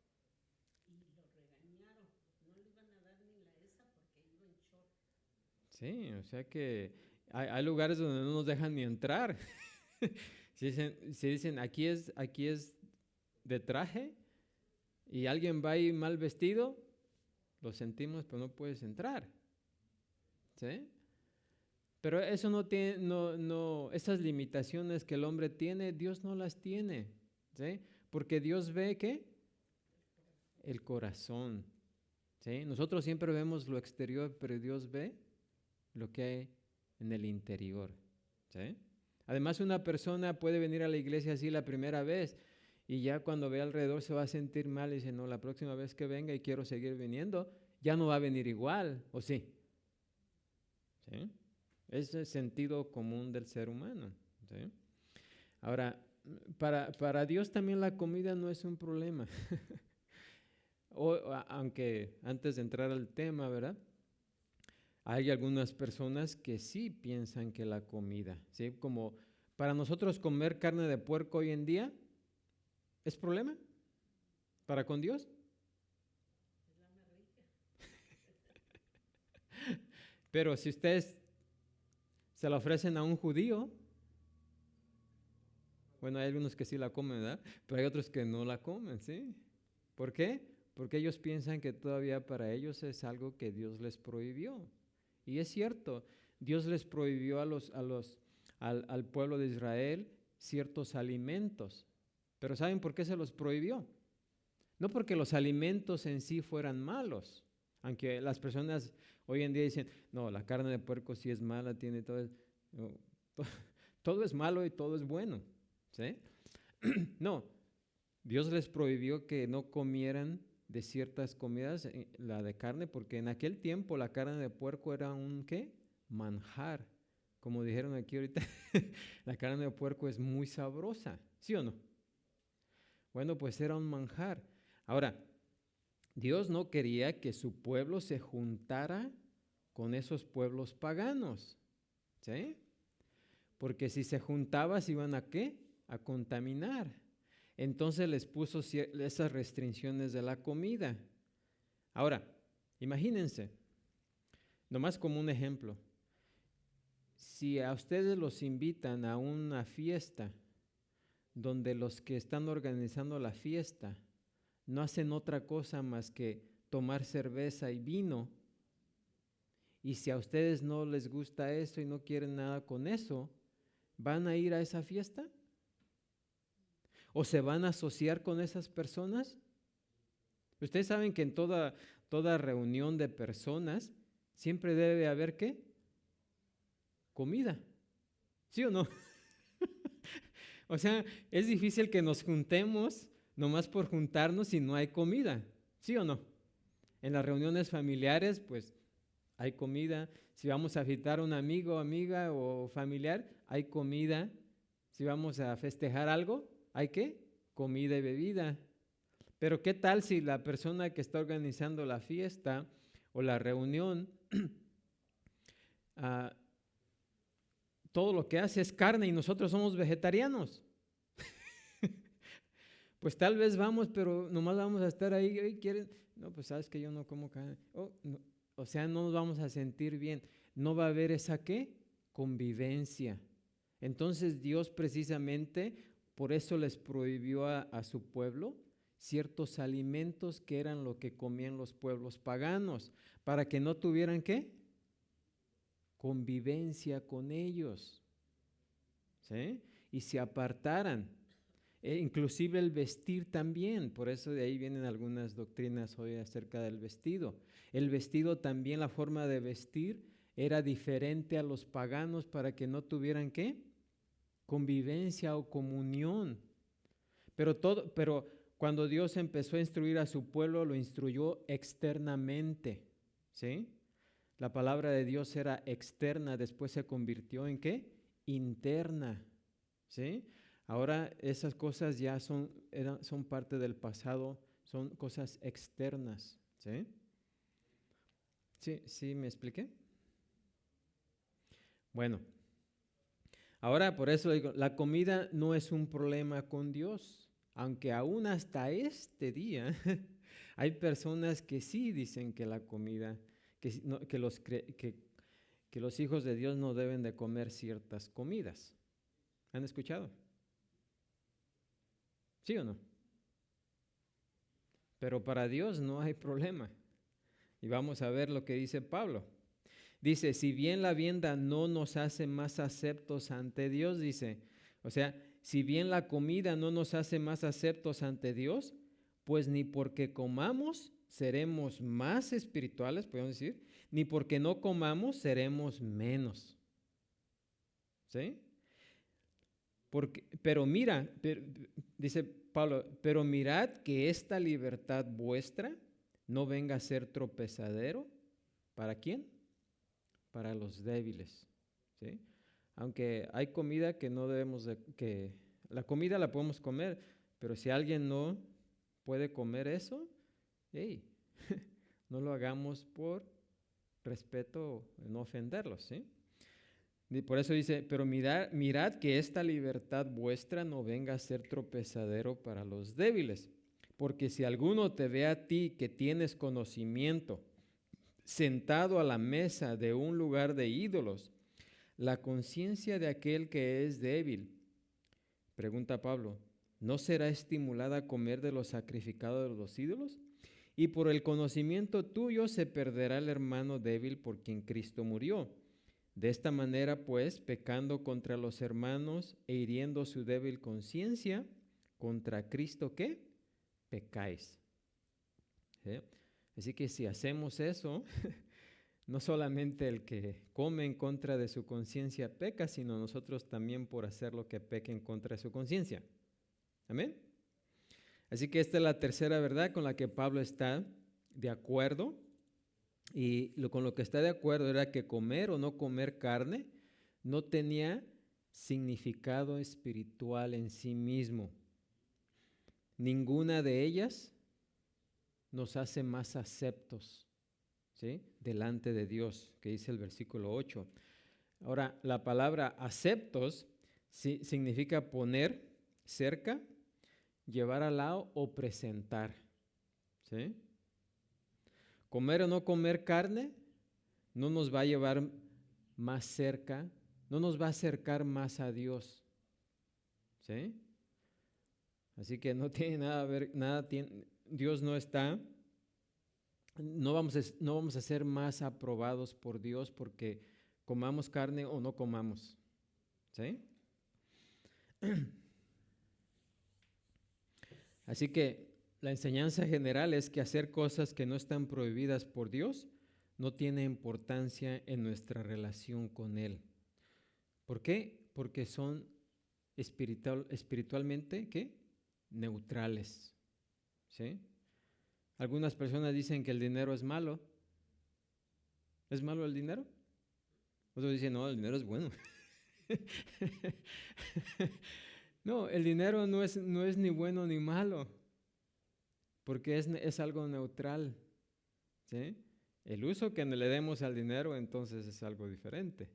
y lo regañaron. No le iban a dar ni la esa porque iba en short. Sí, o sea que hay lugares donde no nos dejan ni entrar. Si dicen aquí es de traje y alguien va ahí mal vestido, lo sentimos, pero no puedes entrar. ¿Sí? Pero eso no tiene, esas limitaciones que el hombre tiene, Dios no las tiene. ¿Sí? Porque Dios ve ¿qué? El corazón. ¿Sí? Nosotros siempre vemos lo exterior, pero Dios ve lo que hay en el interior. ¿Sí? Además, una persona puede venir a la iglesia así la primera vez y ya cuando ve alrededor se va a sentir mal y dice, no, la próxima vez que venga y quiero seguir viniendo, ya no va a venir igual, ¿o sí? ¿Sí? Es el sentido común del ser humano. ¿Sí? Ahora, para Dios también la comida no es un problema. Aunque antes de entrar al tema, ¿verdad? Hay algunas personas que sí piensan que la comida, ¿sí? Como para nosotros comer carne de puerco hoy en día, ¿es problema? ¿Para con Dios? Pero si ustedes se la ofrecen a un judío, bueno, hay algunos que sí la comen, ¿verdad? Pero hay otros que no la comen, ¿sí? ¿Por qué? Porque ellos piensan que todavía para ellos es algo que Dios les prohibió. Y es cierto, Dios les prohibió al pueblo de Israel ciertos alimentos. Pero ¿saben por qué se los prohibió? No porque los alimentos en sí fueran malos, aunque las personas hoy en día dicen, no, la carne de puerco sí es mala, tiene todo, no, todo es malo y todo es bueno, ¿sí? No, Dios les prohibió que no comieran de ciertas comidas, la de carne, porque en aquel tiempo la carne de puerco era un, ¿qué? Manjar. Como dijeron aquí ahorita, la carne de puerco es muy sabrosa, ¿sí o no? Bueno, pues era un manjar. Ahora, Dios no quería que su pueblo se juntara con esos pueblos paganos, ¿sí? Porque si se juntaba, ¿se iban a qué? A contaminar. Entonces les puso esas restricciones de la comida. Ahora, imagínense, nomás como un ejemplo, si a ustedes los invitan a una fiesta donde los que están organizando la fiesta no hacen otra cosa más que tomar cerveza y vino, y si a ustedes no les gusta eso y no quieren nada con eso, ¿van a ir a esa fiesta? ¿O se van a asociar con esas personas? Ustedes saben que en toda reunión de personas siempre debe haber ¿qué? Comida. ¿Sí o no? O sea, es difícil que nos juntemos nomás por juntarnos si no hay comida. ¿Sí o no? En las reuniones familiares, pues hay comida. Si vamos a visitar a un amigo, amiga o familiar, hay comida. Si vamos a festejar algo, ¿hay qué? Comida y bebida. Pero ¿qué tal si la persona que está organizando la fiesta o la reunión, todo lo que hace es carne y nosotros somos vegetarianos? Pues tal vez vamos, pero nomás vamos a estar ahí. ¿Quieren? No, pues sabes que yo no como carne. No. O sea, no nos vamos a sentir bien. No va a haber esa ¿qué? Convivencia. Entonces Dios precisamente por eso les prohibió a su pueblo ciertos alimentos que eran lo que comían los pueblos paganos, para que no tuvieran ¿qué? Convivencia con ellos, ¿sí? Y se apartaran. Inclusive el vestir también, por eso de ahí vienen algunas doctrinas hoy acerca del vestido. El vestido también, la forma de vestir era diferente a los paganos para que no tuvieran ¿qué? Convivencia o comunión. Pero cuando Dios empezó a instruir a su pueblo, lo instruyó externamente, ¿sí? La palabra de Dios era externa, después se convirtió en ¿qué? Interna, ¿sí? Ahora esas cosas ya son parte del pasado, son cosas externas, ¿sí? ¿Sí me expliqué? Bueno, ahora por eso digo, la comida no es un problema con Dios, aunque aún hasta este día hay personas que sí dicen que la comida, que los hijos de Dios no deben de comer ciertas comidas. ¿Han escuchado? ¿Sí o no? Pero para Dios no hay problema. Y vamos a ver lo que dice Pablo. Dice, si bien la vianda no nos hace más aceptos ante Dios, dice, o sea, si bien la comida no nos hace más aceptos ante Dios, pues ni porque comamos seremos más espirituales, podemos decir, ni porque no comamos seremos menos. ¿Sí? Dice Pablo, pero mirad que esta libertad vuestra no venga a ser tropezadero. ¿Para quién? Para los débiles, ¿sí? Aunque hay comida que no debemos la comida la podemos comer, pero si alguien no puede comer eso, hey, no lo hagamos por respeto, no ofenderlos, ¿sí? Y por eso dice, pero mirad que esta libertad vuestra no venga a ser tropezadero para los débiles, porque si alguno te ve a ti que tienes conocimiento, sentado a la mesa de un lugar de ídolos, la conciencia de aquel que es débil, pregunta Pablo, ¿no será estimulada a comer de lo sacrificado de los ídolos? Y por el conocimiento tuyo se perderá el hermano débil por quien Cristo murió. De esta manera, pues, pecando contra los hermanos e hiriendo su débil conciencia, contra Cristo, ¿qué? Pecáis. ¿Sí? Así que si hacemos eso, no solamente el que come en contra de su conciencia peca, sino nosotros también por hacer lo que peque en contra de su conciencia. Amén. Así que esta es la tercera verdad con la que Pablo está de acuerdo. Y con lo que está de acuerdo era que comer o no comer carne no tenía significado espiritual en sí mismo. Ninguna de ellas nos hace más aceptos, ¿sí? Delante de Dios, que dice el versículo 8. Ahora, la palabra aceptos significa poner cerca, llevar al lado o presentar, ¿sí? Comer o no comer carne no nos va a llevar más cerca, no nos va a acercar más a Dios, ¿sí? Así que no tiene nada a ver, Dios no está, no vamos a ser más aprobados por Dios porque comamos carne o no comamos, ¿sí? Así que la enseñanza general es que hacer cosas que no están prohibidas por Dios no tiene importancia en nuestra relación con Él. ¿Por qué? Porque son espiritualmente, ¿qué? Neutrales, ¿sí? Algunas personas dicen que el dinero es malo. ¿Es malo el dinero? Otros dicen, no, el dinero es bueno. No, el dinero no es ni bueno ni malo, porque es algo neutral, ¿sí? El uso que le demos al dinero entonces es algo diferente.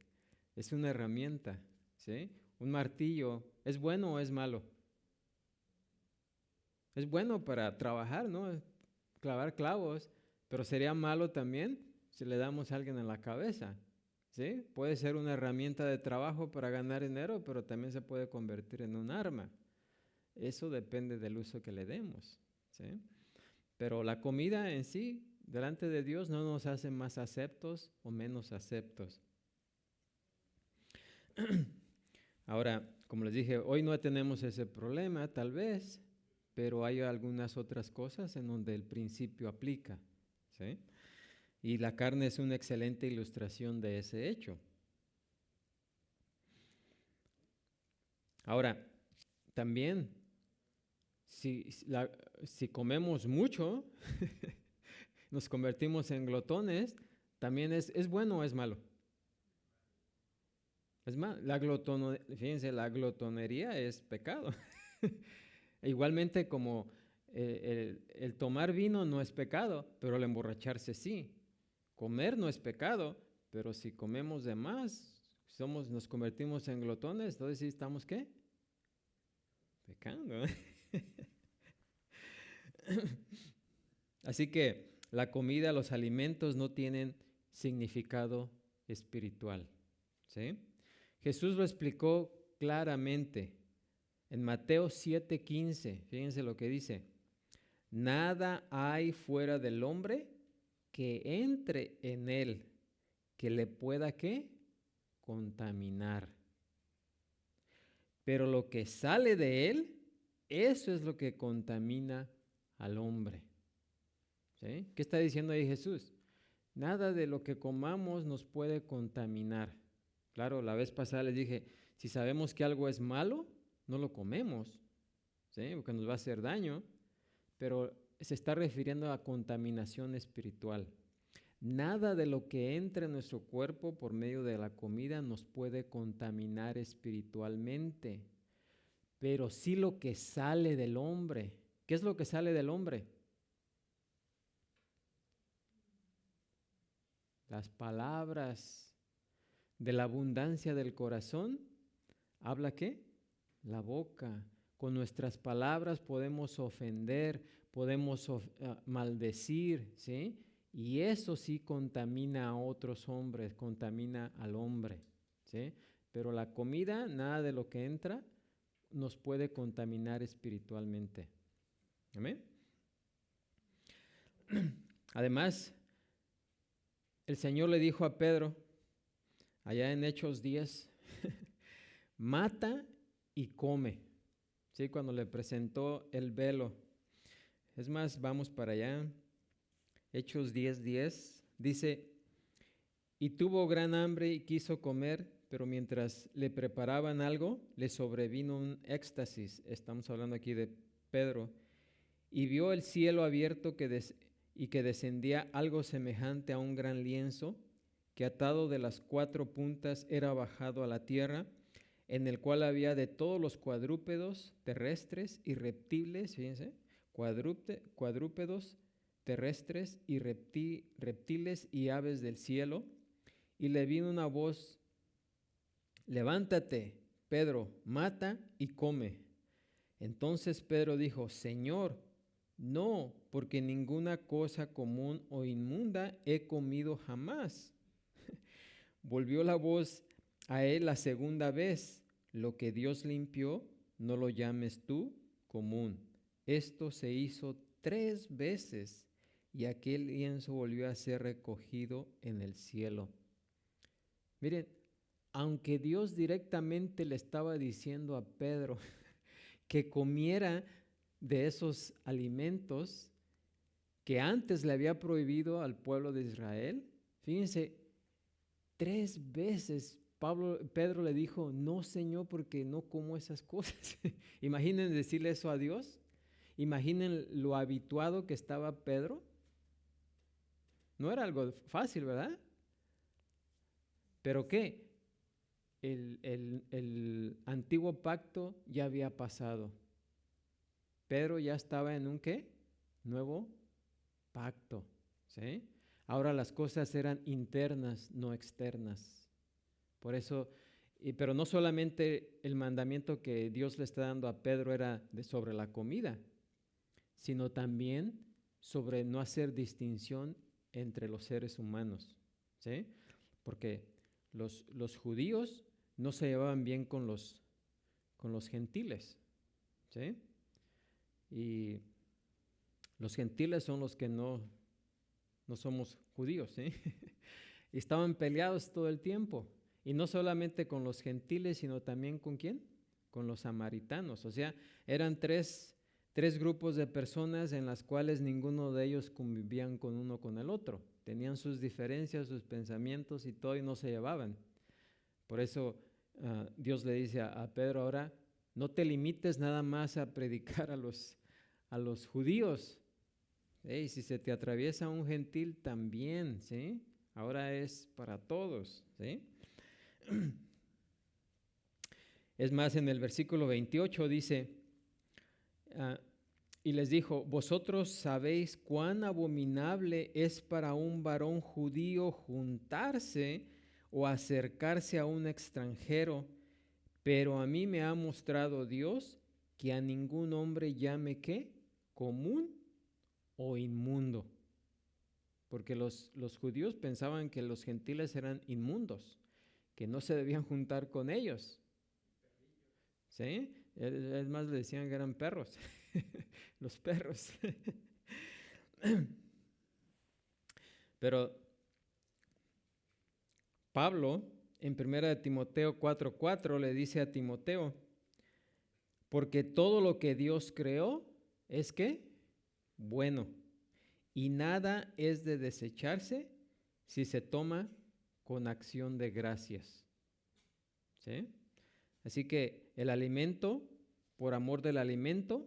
Es una herramienta, ¿sí? Un martillo, ¿es bueno o es malo? Es bueno para trabajar, ¿no? Clavar clavos, pero sería malo también si le damos a alguien en la cabeza, ¿sí? Puede ser una herramienta de trabajo para ganar dinero, pero también se puede convertir en un arma. Eso depende del uso que le demos, ¿sí? Pero la comida en sí, delante de Dios, no nos hace más aceptos o menos aceptos. Ahora, como les dije, hoy no tenemos ese problema, tal vez, pero hay algunas otras cosas en donde el principio aplica, ¿sí? Y la carne es una excelente ilustración de ese hecho. Ahora, también si comemos mucho, nos convertimos en glotones, también es bueno o es malo. Es malo. Fíjense, la glotonería es pecado. Igualmente como el tomar vino no es pecado, pero el emborracharse sí. Comer no es pecado, pero si comemos de más, nos convertimos en glotones, entonces sí estamos ¿qué? Pecando. Así que la comida, los alimentos no tienen significado espiritual, ¿sí? Jesús lo explicó claramente en Mateo 7:15. Fíjense lo que dice: nada hay fuera del hombre que entre en él que le pueda ¿qué? Contaminar. Pero lo que sale de él, eso es lo que contamina al hombre. ¿Sí? ¿Qué está diciendo ahí Jesús? Nada de lo que comamos nos puede contaminar. Claro, la vez pasada les dije, si sabemos que algo es malo, no lo comemos, ¿sí? Porque nos va a hacer daño, pero se está refiriendo a contaminación espiritual. Nada de lo que entra en nuestro cuerpo por medio de la comida nos puede contaminar espiritualmente, pero sí lo que sale del hombre. ¿Qué es lo que sale del hombre? Las palabras. De la abundancia del corazón, ¿habla qué? La boca. Con nuestras palabras podemos ofender, podemos maldecir, ¿sí? Y eso sí contamina a otros hombres, contamina al hombre, ¿sí? Pero la comida, nada de lo que entra, nos puede contaminar espiritualmente. ¿Amén? Además, el Señor le dijo a Pedro, allá en Hechos 10, mata y come, ¿sí? Cuando le presentó el velo. Es más, vamos para allá. Hechos 10:10 dice, y tuvo gran hambre y quiso comer, pero mientras le preparaban algo, le sobrevino un éxtasis. Estamos hablando aquí de Pedro. Y vio el cielo abierto y que descendía algo semejante a un gran lienzo, que atado de las 4 puntas era bajado a la tierra, en el cual había de todos los cuadrúpedos terrestres y reptiles, fíjense, cuadrúpedos terrestres y reptiles y aves del cielo. Y le vino una voz, levántate, Pedro, mata y come. Entonces Pedro dijo, Señor, no, porque ninguna cosa común o inmunda he comido jamás. Volvió la voz a él la segunda vez, lo que Dios limpió, no lo llames tú común. Esto se hizo 3 veces y aquel lienzo volvió a ser recogido en el cielo. Miren, aunque Dios directamente le estaba diciendo a Pedro que comiera de esos alimentos que antes le había prohibido al pueblo de Israel, fíjense, 3 veces Pedro le dijo, no Señor, porque no como esas cosas. Imaginen decirle eso a Dios. Imaginen lo habituado que estaba Pedro. No era algo fácil, ¿verdad? ¿Pero qué? El antiguo pacto ya había pasado. Pedro ya estaba en un ¿qué? Nuevo pacto, ¿sí? Ahora las cosas eran internas, no externas. Por eso, pero no solamente el mandamiento que Dios le está dando a Pedro era sobre la comida, sino también sobre no hacer distinción entre los seres humanos, ¿sí? Porque los judíos no se llevaban bien con los gentiles, ¿sí? Y los gentiles son los que no somos judíos, ¿sí? Y estaban peleados todo el tiempo. Y no solamente con los gentiles, sino también ¿con quién? Con los samaritanos. O sea, eran tres grupos de personas en las cuales ninguno de ellos convivían con uno con el otro. Tenían sus diferencias, sus pensamientos y todo, y no se llevaban. Por eso Dios le dice a Pedro ahora, no te limites nada más a predicar a los a los judíos. Y si se te atraviesa un gentil también, ¿sí? Ahora es para todos, ¿sí? Es más, en el versículo 28 dice, y les dijo, vosotros sabéis cuán abominable es para un varón judío juntarse o acercarse a un extranjero, pero a mí me ha mostrado Dios que a ningún hombre llame ¿qué? Común o inmundo. Porque los judíos pensaban que los gentiles eran inmundos, que no se debían juntar con ellos. ¿Sí? Es más, le decían que eran perros, los perros. Pero Pablo, en 1 Timoteo 4:4, le dice a Timoteo, porque todo lo que Dios creó es ¿qué? Bueno, y nada es de desecharse si se toma con acción de gracias. ¿Sí? Así que el alimento, por amor del alimento,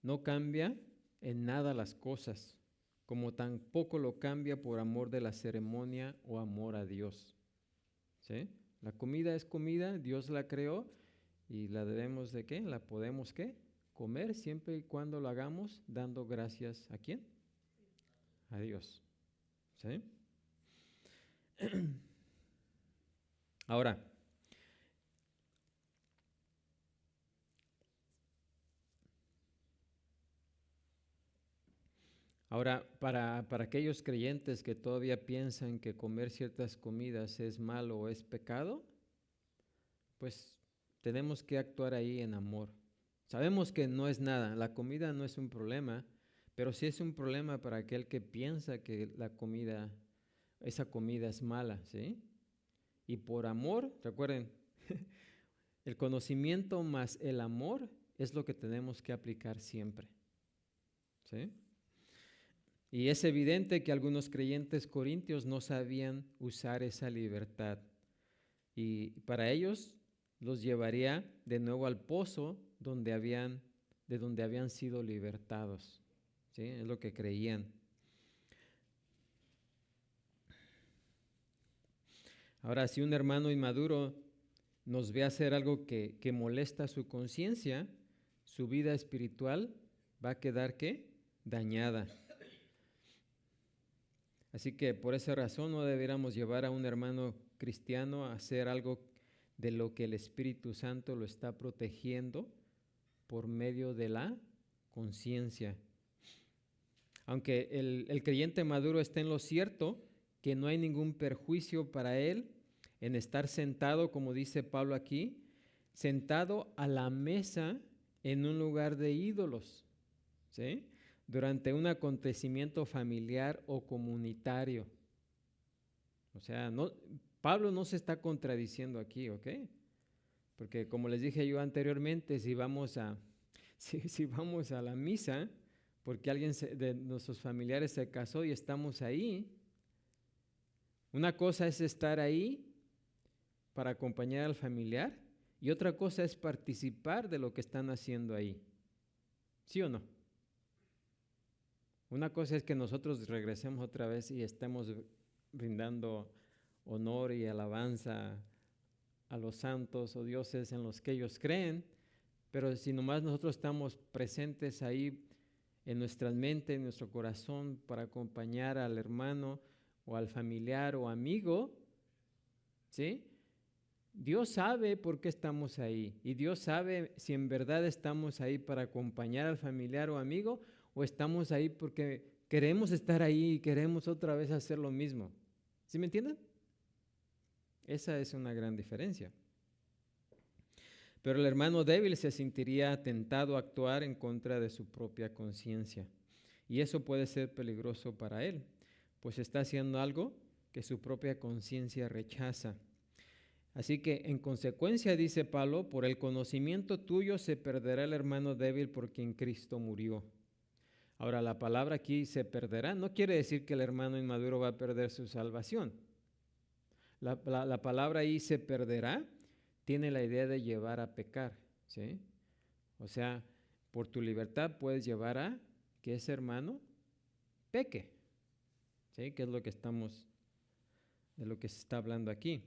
no cambia en nada las cosas, como tampoco lo cambia por amor de la ceremonia o amor a Dios. ¿Sí? La comida es comida, Dios la creó y la debemos de ¿qué? La podemos ¿qué? Comer siempre y cuando lo hagamos dando gracias ¿a quién? A Dios. ¿Sí? Ahora, para aquellos creyentes que todavía piensan que comer ciertas comidas es malo o es pecado, pues tenemos que actuar ahí en amor. Sabemos que no es nada, la comida no es un problema, pero sí es un problema para aquel que piensa que esa comida es mala, ¿sí? Y por amor, recuerden, el conocimiento más el amor es lo que tenemos que aplicar siempre, ¿sí? Y es evidente que algunos creyentes corintios no sabían usar esa libertad. Y para ellos los llevaría de nuevo al pozo de donde habían sido libertados. ¿Sí? Es lo que creían. Ahora, si un hermano inmaduro nos ve hacer algo que molesta su conciencia, su vida espiritual va a quedar ¿qué? Dañada. Así que por esa razón no deberíamos llevar a un hermano cristiano a hacer algo de lo que el Espíritu Santo lo está protegiendo por medio de la conciencia. Aunque el creyente maduro está en lo cierto, que no hay ningún perjuicio para él en estar sentado, como dice Pablo aquí, sentado a la mesa en un lugar de ídolos, ¿sí? Durante un acontecimiento familiar o comunitario. O sea, Pablo no se está contradiciendo aquí, ¿ok? Porque como les dije yo anteriormente, si vamos a la misa, porque alguien de nuestros familiares se casó y estamos ahí, una cosa es estar ahí para acompañar al familiar y otra cosa es participar de lo que están haciendo ahí. ¿Sí o no? Una cosa es que nosotros regresemos otra vez y estemos brindando honor y alabanza a los santos o dioses en los que ellos creen, pero si nomás nosotros estamos presentes ahí en nuestra mente, en nuestro corazón, para acompañar al hermano o al familiar o amigo, ¿sí? Dios sabe por qué estamos ahí y Dios sabe si en verdad estamos ahí para acompañar al familiar o amigo o estamos ahí porque queremos estar ahí y queremos otra vez hacer lo mismo. ¿Sí me entienden? Esa es una gran diferencia. Pero el hermano débil se sentiría tentado a actuar en contra de su propia conciencia. Y eso puede ser peligroso para él, pues está haciendo algo que su propia conciencia rechaza. Así que, en consecuencia, dice Pablo, por el conocimiento tuyo se perderá el hermano débil por quien Cristo murió. Ahora, la palabra aquí se perderá no quiere decir que el hermano inmaduro va a perder su salvación. La palabra ahí se perderá tiene la idea de llevar a pecar, ¿sí? O sea, por tu libertad puedes llevar a que ese hermano peque. ¿Sí? Que es de lo que se está hablando aquí.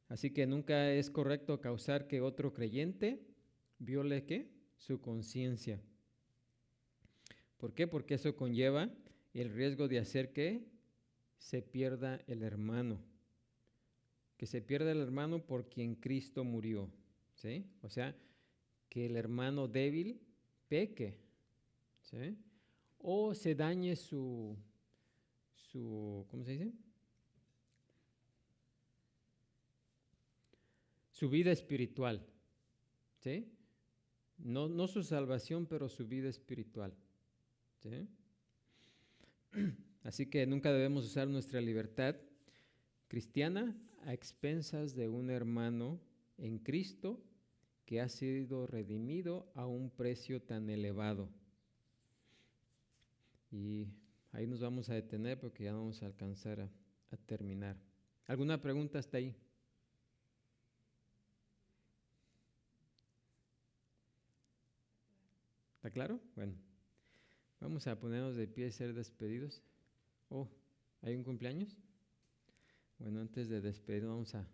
Así que nunca es correcto causar que otro creyente viole ¿qué? Su conciencia. ¿Por qué? Porque eso conlleva el riesgo de hacer que se pierda el hermano. Que se pierda el hermano por quien Cristo murió. ¿Sí? O sea, que el hermano débil peque. ¿Sí? O se dañe su ¿cómo se dice? Su vida espiritual. ¿Sí? No su salvación, pero su vida espiritual. ¿Sí? Así que nunca debemos usar nuestra libertad cristiana a expensas de un hermano en Cristo que ha sido redimido a un precio tan elevado. Y ahí nos vamos a detener porque ya no vamos a alcanzar a terminar. ¿Alguna pregunta hasta ahí? ¿Está claro? Bueno, vamos a ponernos de pie y ser despedidos. Oh, ¿hay un cumpleaños? Bueno, antes de despedirnos vamos a